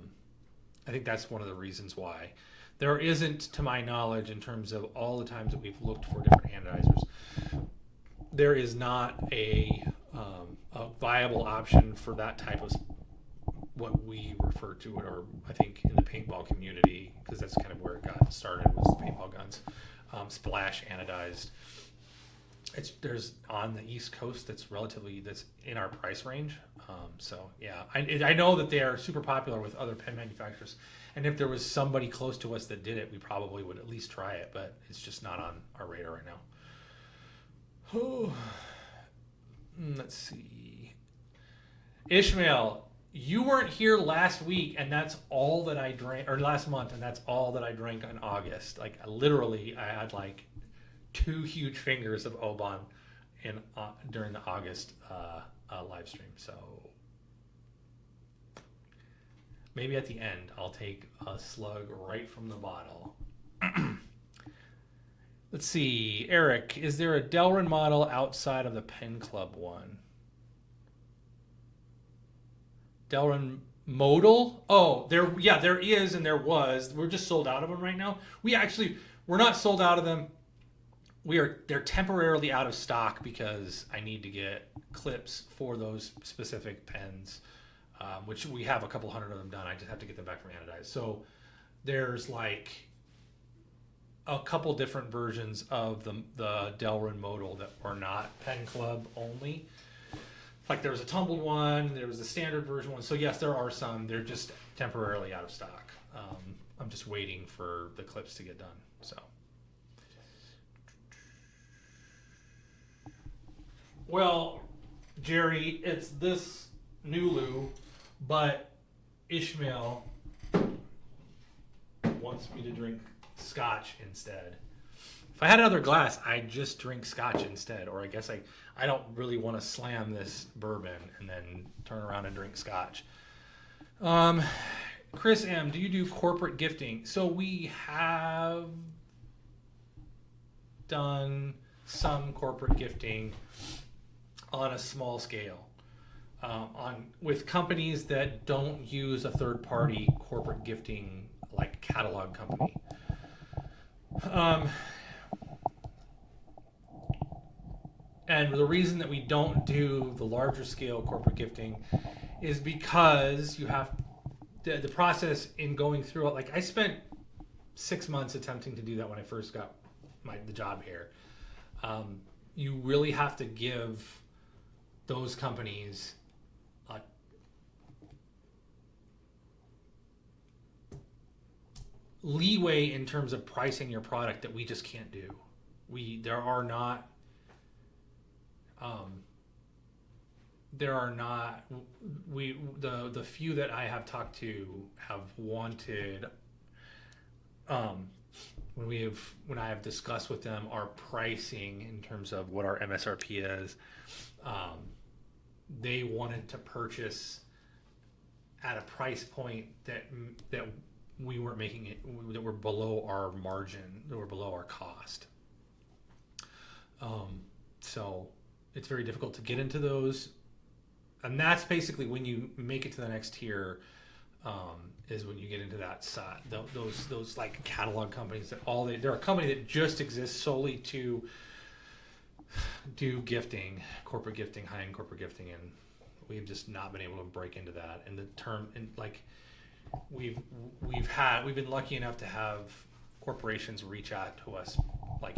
think that's one of the reasons why. There isn't, to my knowledge, in terms of all the times that we've looked for different anodizers, there is not a viable option for that type of what we refer to it, or I think in the paintball community, because that's kind of where it got started, was the paintball guns, splash anodized. there's on the East Coast that's in our price range. So yeah, I know that they are super popular with other pen manufacturers, and if there was somebody close to us that did it, we probably would at least try it, but it's just not on our radar right now. Oh, let's see. Ishmael, you weren't here last week, and that's all that I drank, or last month, and that's all that I drank in August. Like literally, I had like 2 huge fingers of Oban during the August live stream. So maybe at the end I'll take a slug right from the bottle. Let's see, Eric, is there a Delrin model outside of the Pen Club one? Delrin modal? Oh, there is, and there was. We're just sold out of them right now. We're not sold out of them. They're temporarily out of stock because I need to get clips for those specific pens, which we have a couple hundred of them done. I just have to get them back from anodized. So there's like a couple different versions of the Delrin modal that are not Pen Club only. Like there was a tumbled one, there was the standard version one. So yes, there are some. They're just temporarily out of stock. I'm just waiting for the clips to get done. So. Well, Jerry, it's this Nulu, but Ishmael wants me to drink scotch instead. If I had another glass, I'd just drink scotch instead. Or I guess I don't really want to slam this bourbon and then turn around and drink scotch. Chris M., do you do corporate gifting? So we have done some corporate gifting on a small scale, with companies that don't use a third-party corporate gifting like catalog company. And the reason that we don't do the larger scale corporate gifting is because you have the process in going through it. Like I spent 6 months attempting to do that when I first got the job here. You really have to give those companies leeway in terms of pricing your product that we just can't do. The few that I have talked to have wanted, when I have discussed with them our pricing in terms of what our MSRP is, they wanted to purchase at a price point that we weren't making it, that were below our margin, that were below our cost. So it's very difficult to get into those, and that's basically when you make it to the next tier, is when you get into that side. Those like catalog companies that they're a company that just exists solely to do gifting, corporate gifting, high-end corporate gifting, and we've just not been able to break into that. And the term, and like we've been lucky enough to have corporations reach out to us like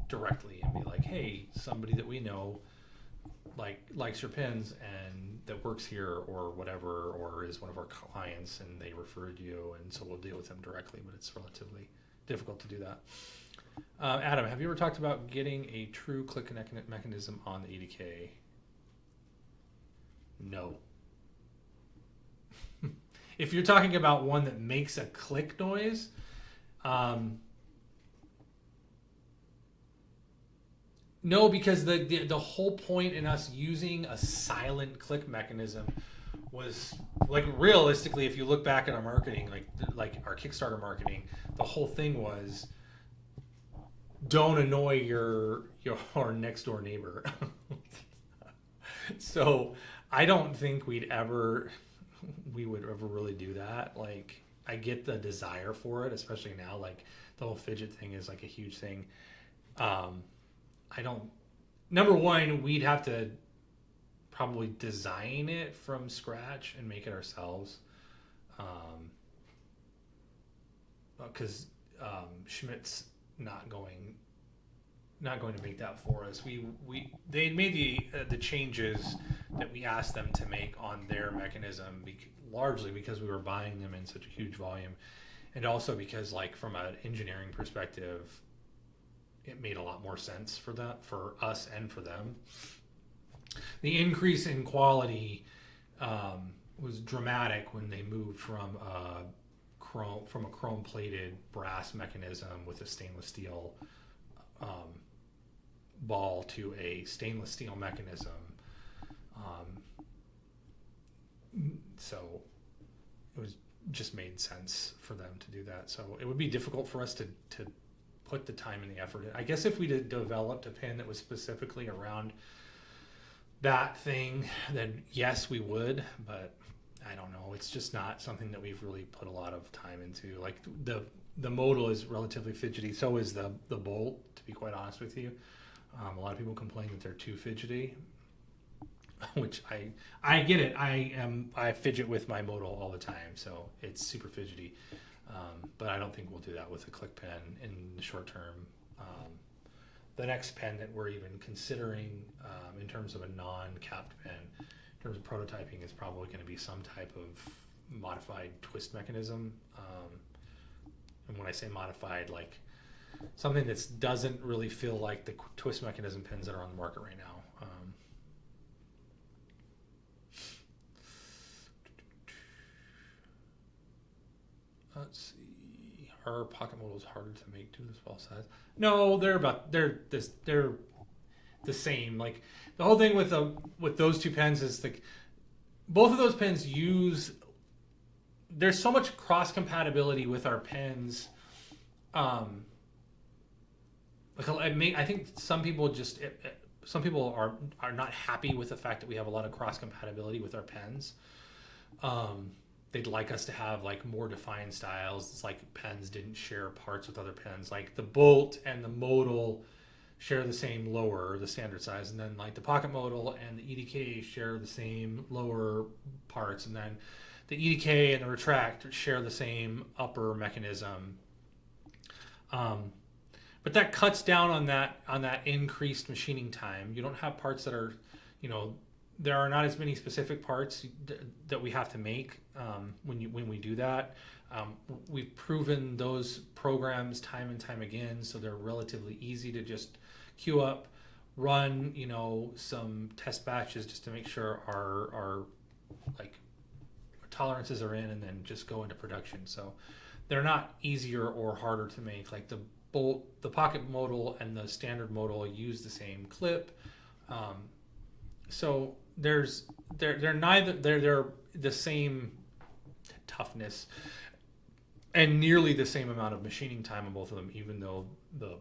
directly and be like, hey, somebody that we know likes your pens and that works here or whatever, or is one of our clients and they referred you, and so we'll deal with them directly, but it's relatively difficult to do that. Adam, have you ever talked about getting a true click mechanism on the EDK? No. If you're talking about one that makes a click noise, no, because the whole point in us using a silent click mechanism was, like, realistically, if you look back at our marketing, like our Kickstarter marketing, the whole thing was don't annoy your next door neighbor. So I don't think we would ever really do that. Like, I get the desire for it, especially now, like the whole fidget thing is like a huge thing. Number one, we'd have to probably design it from scratch and make it ourselves. Because Schmidt's not going not going to make that for us. They made the changes that we asked them to make on their mechanism, largely because we were buying them in such a huge volume, and also because, like, from an engineering perspective, it made a lot more sense for us and for them. The increase in quality was dramatic when they moved from a chrome plated brass mechanism with a stainless steel ball to a stainless steel mechanism. So it was just made sense for them to do that. So it would be difficult for us to put the time and the effort in. I guess if we developed a pen that was specifically around that thing, then yes, we would, but I don't know. It's just not something that we've really put a lot of time into. Like the modal is relatively fidgety. So is the bolt, to be quite honest with you. A lot of people complain that they're too fidgety, which I get it. I fidget with my modal all the time, so it's super fidgety. But I don't think we'll do that with a click pen in the short term. The next pen that we're even considering in terms of a non-capped pen, in terms of prototyping, is probably going to be some type of modified twist mechanism. And when I say modified, like something that doesn't really feel like the twist mechanism pens that are on the market right now. Let's see. Are pocket modals harder to make due to the small size? No, they're the same. Like the whole thing with those two pens is like both of those pens use. There's so much cross compatibility with our pens. I think some people are not happy with the fact that we have a lot of cross compatibility with our pens. They'd like us to have like more defined styles. It's like pens didn't share parts with other pens. Like the Bolt and the Modal share the same lower, the standard size, and then like the Pocket Modal and the EDK share the same lower parts, and then the EDK and the Retract share the same upper mechanism. But that cuts down on that increased machining time. You don't have parts that are, there are not as many specific parts that we have to make when we do that. We've proven those programs time and time again, so they're relatively easy to just queue up, run, some test batches just to make sure our tolerances are in, and then just go into production. So they're not easier or harder to make. Like the Pocket Modal and the standard modal use the same clip. So they're the same toughness and nearly the same amount of machining time on both of them, even though the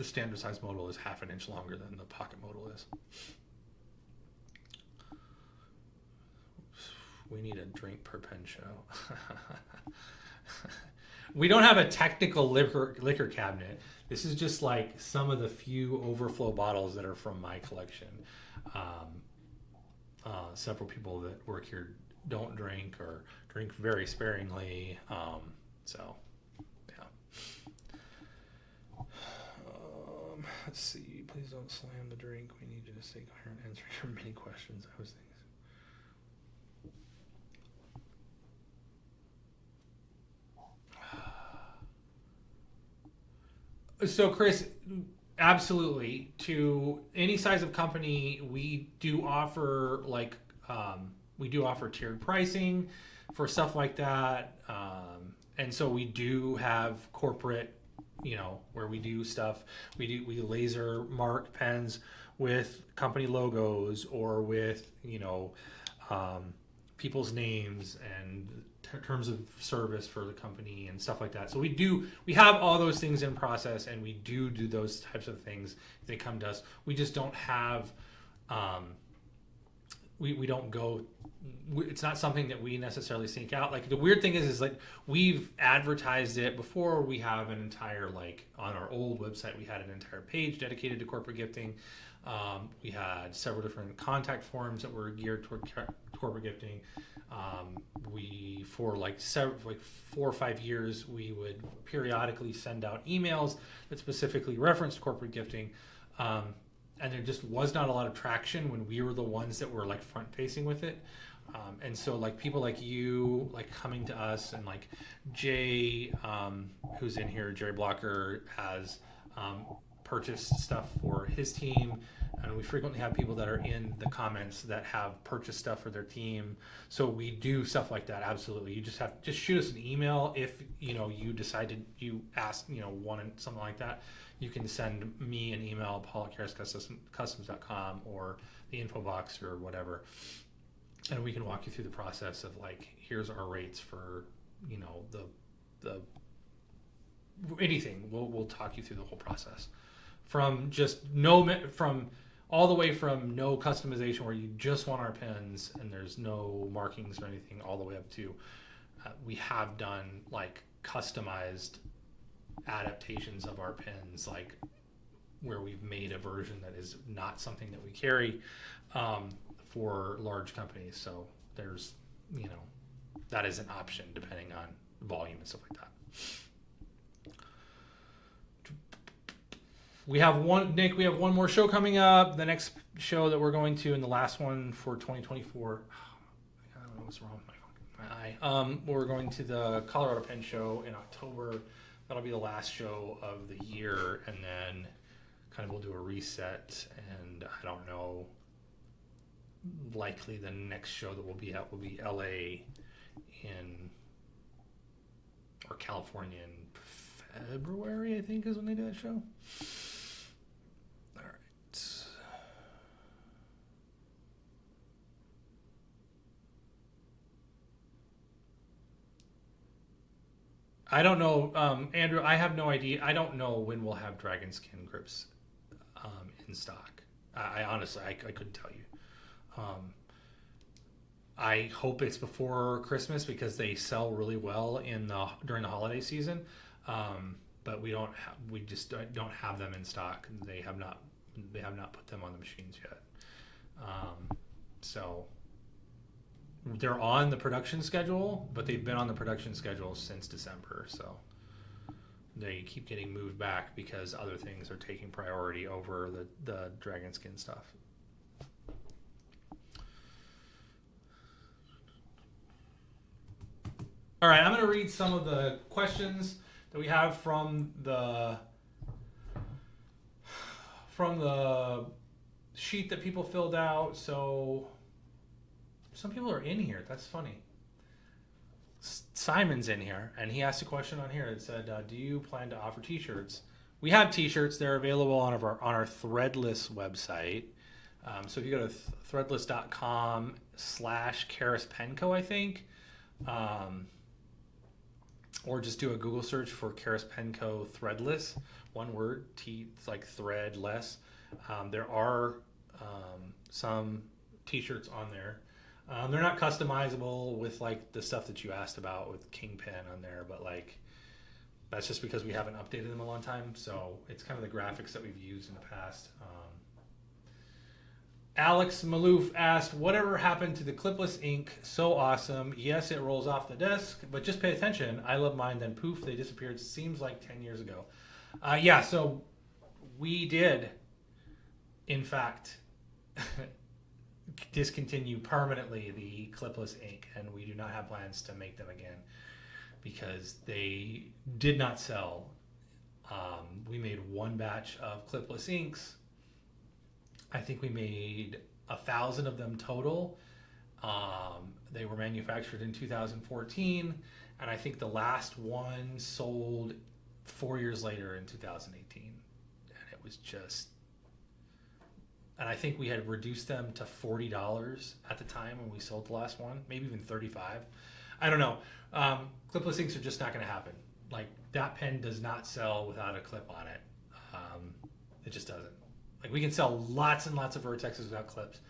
standard size modal is half an inch longer than the Pocket Modal is. We need a drink per pen show. We don't have a technical liquor cabinet. This is just like some of the few overflow bottles that are from my collection. Several people that work here don't drink or drink very sparingly. So, yeah. Let's see. Please don't slam the drink. We need you to stay coherent and answer your many questions. I was thinking. So, Chris, absolutely. To any size of company, we do offer tiered pricing for stuff like that, and so we do have corporate, where we do stuff. We laser mark pens with company logos or with people's names and terms of service for the company and stuff like that. So we have all those things in process, and we do those types of things if they come to us. We just don't have we don't go. It's not something that we necessarily seek out. Like the weird thing is like we've advertised it before. We have an entire like on our old website we had an entire page dedicated to corporate gifting. We had several different contact forms that were geared toward corporate gifting. We for like 4 or 5 years we would periodically send out emails that specifically referenced corporate gifting. And there just was not a lot of traction when we were the ones that were like front facing with it. And so like people like you like coming to us, and like Jay, who's in here, Jerry Blocker has purchased stuff for his team, and we frequently have people that are in the comments that have purchased stuff for their team. So we do stuff like that. Absolutely. You just shoot us an email if you decided you asked wanted something like that. You can send me an email, paul@kariscustoms.com, or the info box or whatever, and we can walk you through the process of like, here's our rates for the anything. We'll talk you through the whole process from all the way from no customization where you just want our pins and there's no markings or anything, all the way up to we have done like customized adaptations of our pins, like where we've made a version that is not something that we carry for large companies. So there's that is an option depending on volume and stuff like that. We have one more show coming up. The next show that we're going to, and the last one for 2024. I don't know what's wrong with my eye. We're going to the Colorado Pen Show in October. That'll be the last show of the year, and then kind of we'll do a reset. And I don't know. Likely the next show that we'll be at will be LA or California in February, I think, is when they do that show. All right. I don't know, Andrew. I have no idea. I don't know when we'll have dragon skin grips in stock. I honestly, I couldn't tell you. I hope it's before Christmas because they sell really well during the holiday season. But we just don't have them in stock. They have not put them on the machines yet. So they're on the production schedule, but they've been on the production schedule since December. So they keep getting moved back because other things are taking priority over the dragon skin stuff. All right, I'm going to read some of the questions that we have from the sheet that people filled out. So some people are in here. That's funny. Simon's in here, and he asked a question on here. It said, "Do you plan to offer T-shirts?" We have T-shirts. They're available on our Threadless website. So if you go to threadless.com/KarisPenco, I think. Or just do a Google search for Karis Penco Threadless, one word, it's like threadless. There are some T-shirts on there. They're not customizable with like the stuff that you asked about with Kingpin on there, but like that's just because we haven't updated them in a long time. So it's kind of the graphics that we've used in the past. Alex Malouf asked, "Whatever happened to the clipless ink? So awesome. Yes, it rolls off the desk, but just pay attention. I love mine, then poof, they disappeared. Seems like 10 years ago." Yeah, so we did, in fact, discontinue permanently the clipless ink, and we do not have plans to make them again because they did not sell. We made one batch of clipless inks. I think we made 1,000 of them total. They were manufactured in 2014, and I think the last one sold 4 years later in 2018. And it was just, and I think we had reduced them to $40 at the time when we sold the last one, maybe even $35. I don't know. Clipless inks are just not going to happen. Like that pen does not sell without a clip on it. It just doesn't. Like we can sell lots and lots of Vertexes without clips.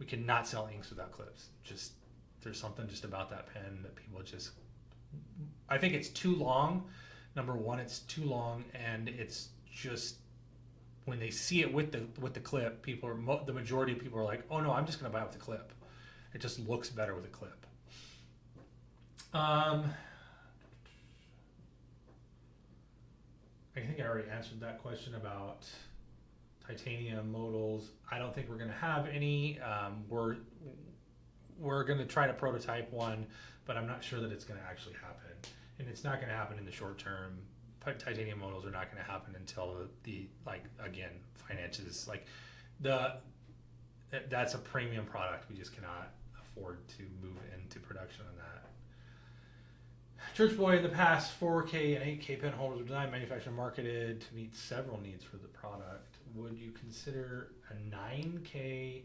we cannot sell inks without clips. Just there's something just about that pen that people just, I think it's too long. Number one, it's too long, and it's just when they see it with the clip, people are the majority of people are like, oh no, I'm just going to buy it with the clip. It just looks better with a clip. I think I already answered that question about titanium modals. I don't think we're going to have any. We're going to try to prototype one, but I'm not sure that it's going to actually happen. And it's not going to happen in the short term. Titanium modals are not going to happen until the like, again, finances, like that's a premium product. We just cannot afford to move into production on that. Church Boy, in the past, 4K and 8K pen holders were designed, manufactured, and marketed to meet several needs for the product. Would you consider a 9K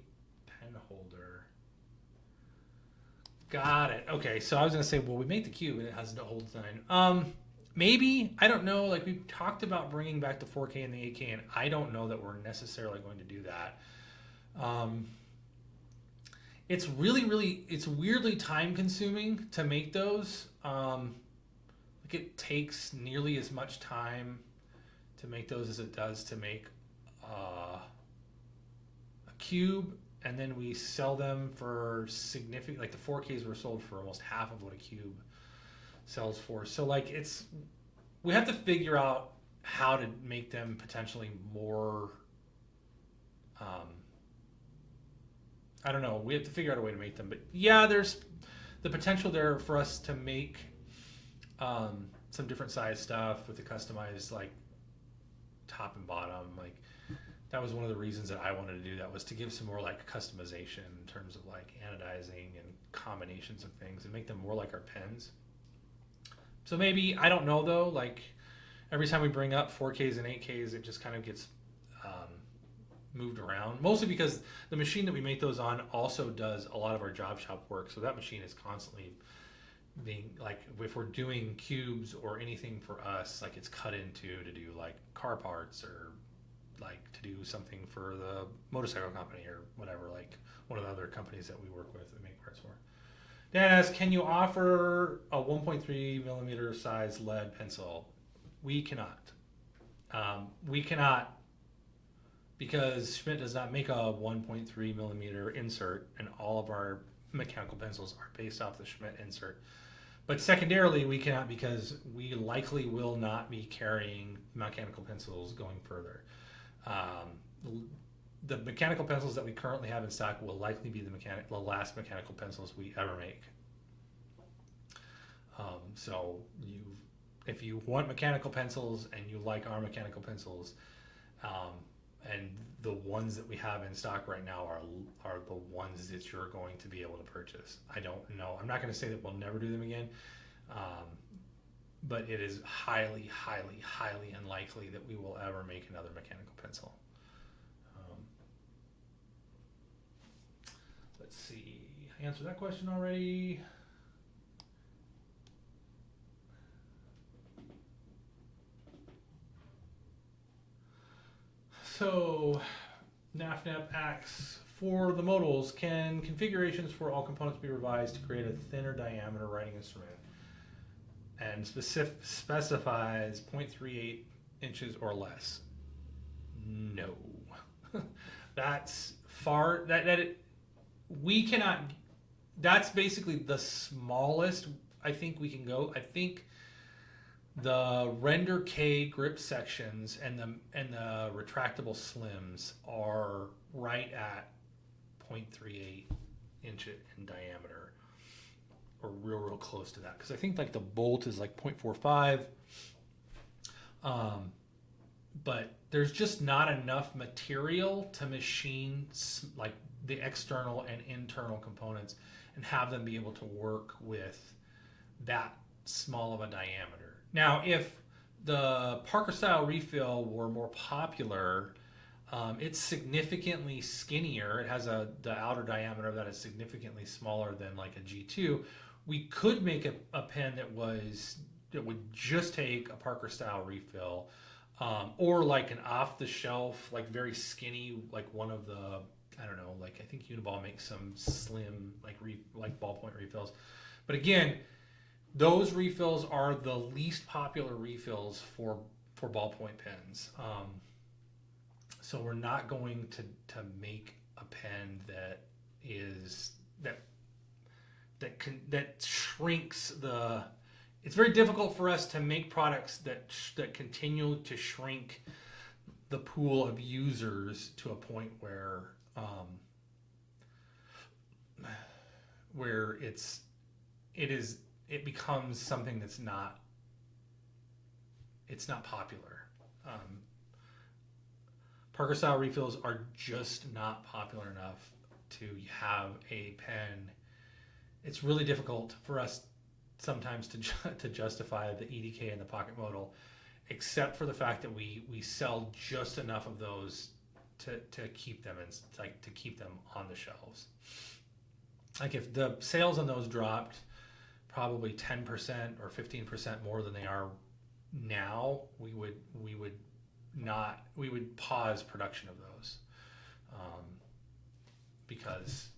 pen holder? Got it. Okay, so I was going to say, well, we make the cube and it has the whole design. Maybe, I don't know, like we've talked about bringing back the 4K and the 8K, and I don't know that we're necessarily going to do that. It's it's weirdly time consuming to make those. Like it takes nearly as much time to make those as it does to make a cube, and then we sell them for significant, like the 4Ks were sold for almost half of what a cube sells for. So like we have to figure out how to make them potentially more, I don't know, we have to figure out a way to make them, but yeah, there's the potential there for us to make some different size stuff with the customized like top and bottom. Like that was one of the reasons that I wanted to do that, was to give some more like customization in terms of like anodizing and combinations of things and make them more like our pens. So maybe, I don't know though, like every time we bring up 4Ks and 8Ks, it just kind of gets moved around, mostly because the machine that we make those on also does a lot of our job shop work. So that machine is constantly being, like, if we're doing cubes or anything for us, like it's cut into to do like car parts or like to do something for the motorcycle company or whatever, like one of the other companies that we work with that make parts for. Dan asks, can you offer a 1.3 millimeter size lead pencil? We cannot. We cannot, because Schmidt does not make a 1.3 millimeter insert, and all of our mechanical pencils are based off the Schmidt insert. But secondarily, we cannot because we likely will not be carrying mechanical pencils going further. The mechanical pencils that we currently have in stock will likely be the last mechanical pencils we ever make. So if you want mechanical pencils and you like our mechanical pencils, and the ones that we have in stock right now are the ones that you're going to be able to purchase. I don't know. I'm not going to say that we'll never do them again, but it is highly, highly, highly unlikely that we will ever make another mechanical pencil. Let's see. I answered that question already. So, NAFNAP asks, for the modals, can configurations for all components be revised to create a thinner diameter writing instrument? And specifies 0.38 inches or less. No. That's far, we cannot, that's basically the smallest I think we can go. I think the Render K grip sections and the retractable slims are right at 0.38 inch in diameter, or real close to that, because I think like the bolt is like 0.45, but there's just not enough material to machine like the external and internal components and have them be able to work with that small of a diameter. Now, if the Parker style refill were more popular, it's significantly skinnier. It has the outer diameter of that is significantly smaller than like a G2. We could make a pen that would just take a Parker style refill, or like an off the shelf, like very skinny, like one of the I don't know, like I think Uniball makes some slim like ballpoint refills, but again, those refills are the least popular refills for ballpoint pens. So we're not going to make a pen that is that shrinks the. It's very difficult for us to make products that continue to shrink the pool of users to a point where it becomes something that's not popular. Parker style refills are just not popular enough to have a pen. It's really difficult for us sometimes to justify the EDK and the pocket modal, except for the fact that we sell just enough of those to keep them to keep them on the shelves. Like if the sales on those dropped probably 10% or 15% more than they are now, we would pause production of those, because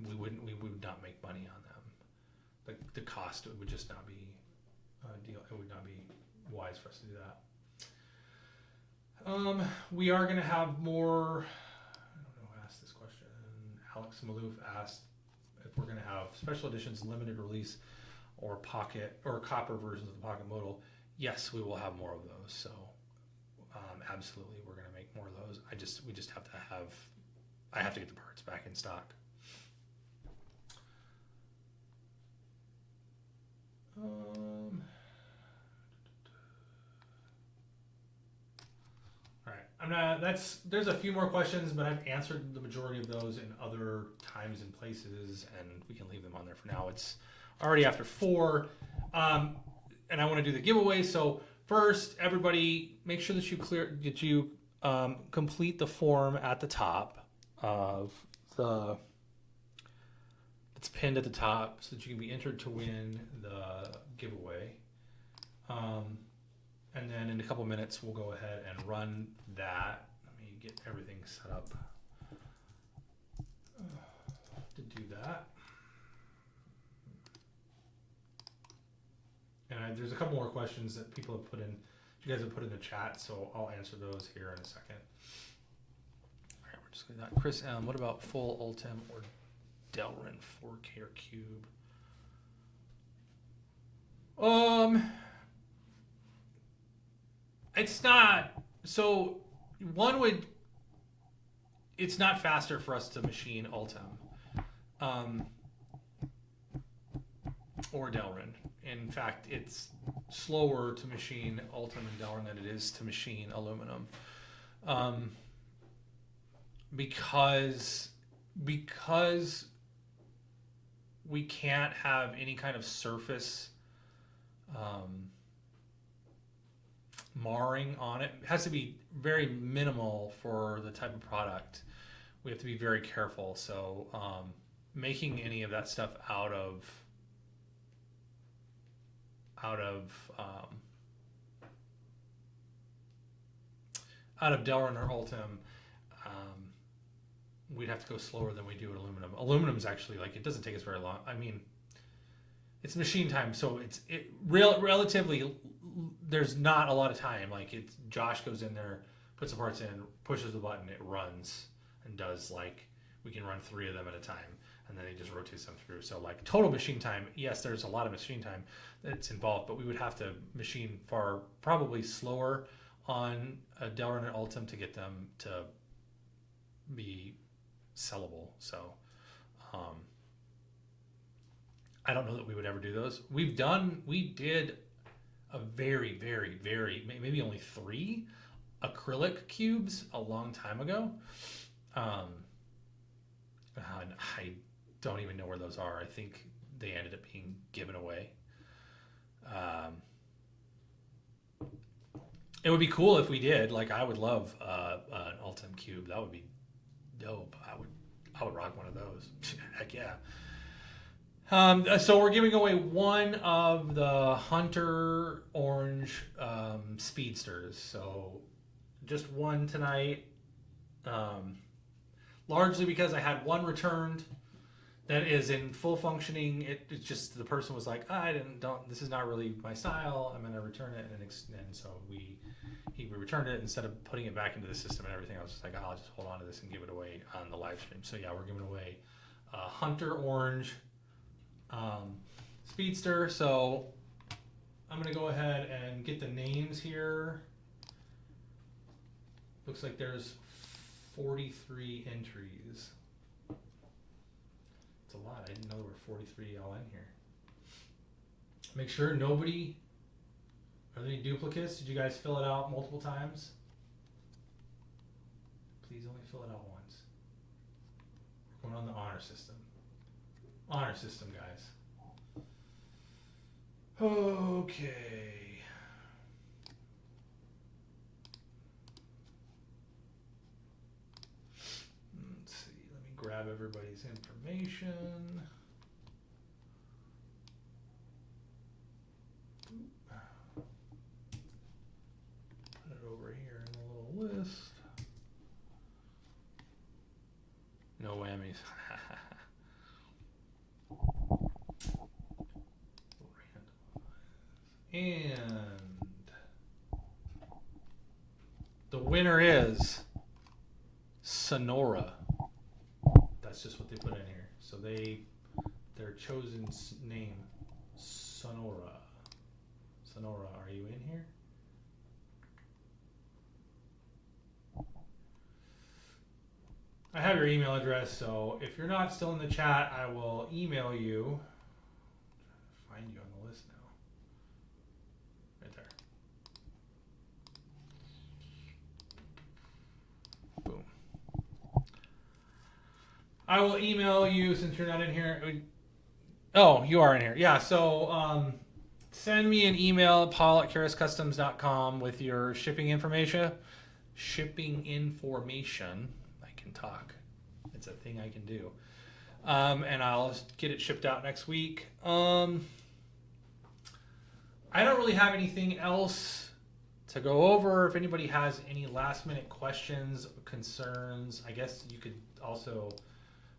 we would not make money on them. The cost would just not be deal. It would not be wise for us to do that. We are going to have more. I don't know who asked this question. Alex Malouf asked if we're going to have special editions, limited release, or pocket or copper versions of the pocket modal. Yes, we will have more of those. So absolutely, we're going to make more of those. We just have to have. I have to get the parts back in stock. All right, there's a few more questions, but I've answered the majority of those in other times and places, and we can leave them on there for now. It's already after 4, and I want to do the giveaway. So first, everybody, make sure that you complete the form at the top of the. It's pinned at the top so that you can be entered to win the giveaway. And then in a couple minutes, we'll go ahead and run that. Let me get everything set up to do that. And there's a couple more questions that you guys have put in the chat, so I'll answer those here in a second. All right, we're just going to do that. Chris M., what about full Ultem or Delrin 4K or Cube? It's not. So it's not faster for us to machine Ultem or Delrin. In fact, it's slower to machine Ultem and Delrin than it is to machine aluminum, because we can't have any kind of surface marring on it. It has to be very minimal for the type of product. We have to be very careful. So making any of that stuff out of Delrin or Ultem, we'd have to go slower than we do at aluminum. Aluminum's actually, like, it doesn't take us very long. I mean, it's machine time, so relatively, there's not a lot of time. Like, Josh goes in there, puts the parts in, pushes the button, it runs and does, like, we can run 3 of them at a time, and then he just rotates them through. So, like, total machine time, yes, there's a lot of machine time that's involved, but we would have to machine probably slower on a Delrin and Ultem to get them to be sellable. So I don't know that we would ever do those. We did a very, very, very, maybe only 3 acrylic cubes a long time ago. And I don't even know where those are. I think they ended up being given away. It would be cool if we did. Like, I would love an Ultem cube. That would be dope. I would rock one of those. Heck yeah. So we're giving away one of the Hunter Orange Speedsters. So just one tonight. largely because I had one returned that is in full functioning. It's just the person was like, this is not really my style. I'm gonna return it, and so we returned it instead of putting it back into the system and everything. I was just like, I'll just hold on to this and give it away on the live stream. So yeah, we're giving away Hunter Orange Speedster. So I'm gonna go ahead and get the names here. Looks like there's 43 entries. It's a lot. I didn't know there were 43 all in here. Make sure nobody. Are there any duplicates? Did you guys fill it out multiple times? Please only fill it out once. We're going on the honor system. Honor system, guys. Okay. Let's see. Let me grab everybody's information. Put it over here in a little list. No whammies. And the winner is Sonora. That's just what they put in here. So their chosen name, Sonora. Sonora, are you in here? I have your email address, so if you're not still in the chat, I will email you. Find you on the list now. Right there. Boom. I will email you since you're not in here. Oh, you are in here. Yeah, so send me an email at paul@karascustoms.com with your shipping information. I can talk. It's a thing I can do. And I'll get it shipped out next week. I don't really have anything else to go over. If anybody has any last minute questions, concerns, I guess you could also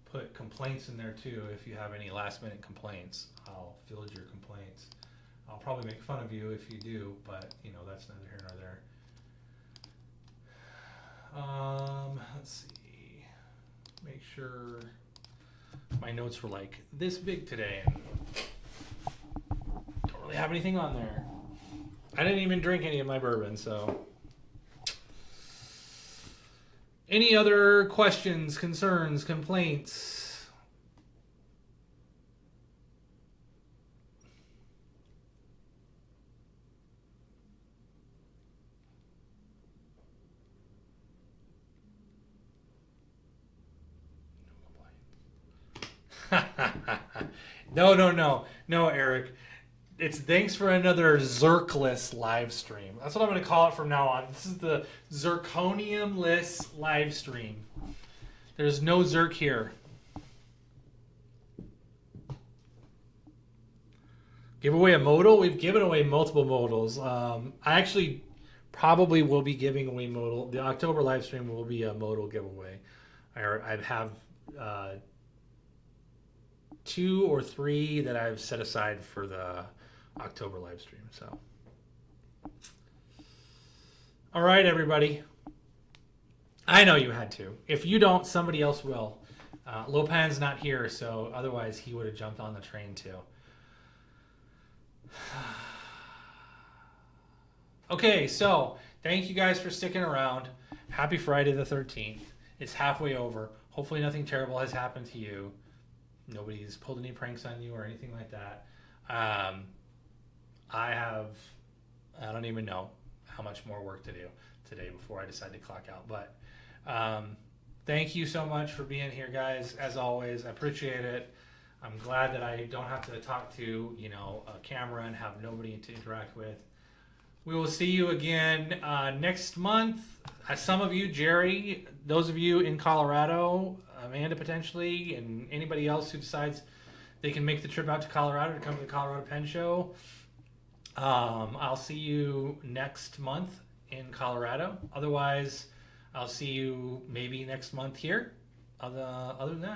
put complaints in there too. If you have any last minute complaints, I'll field your complaints. I'll probably make fun of you if you do, but you know, that's neither here nor there. Let's see. Make sure my notes were like this big today and don't really have anything on there. I didn't even drink any of my bourbon, so. Any other questions, concerns, complaints? No, Eric. It's thanks for another Zirkless live stream. That's what I'm going to call it from now on. This is the Zirconium-less live stream. There's no Zirk here. Give away a modal? We've given away multiple modals. I actually probably will be giving away modal. The October live stream will be a modal giveaway. I have 2 or 3 that I've set aside for the October live stream. So, all right, everybody. I know you had to. If you don't, somebody else will. Lopan's not here, so otherwise he would have jumped on the train too. Okay, so thank you guys for sticking around. Happy Friday the 13th. It's halfway over. Hopefully nothing terrible has happened to you. Nobody's pulled any pranks on you or anything like that. I don't even know how much more work to do today before I decide to clock out. But thank you so much for being here, guys. As always, I appreciate it. I'm glad that I don't have to talk to, a camera and have nobody to interact with. We will see you again next month. Some of you, Jerry, those of you in Colorado, Amanda potentially, and anybody else who decides they can make the trip out to Colorado to come to the Colorado Pen Show. I'll see you next month in Colorado. Otherwise, I'll see you maybe next month here. other than that.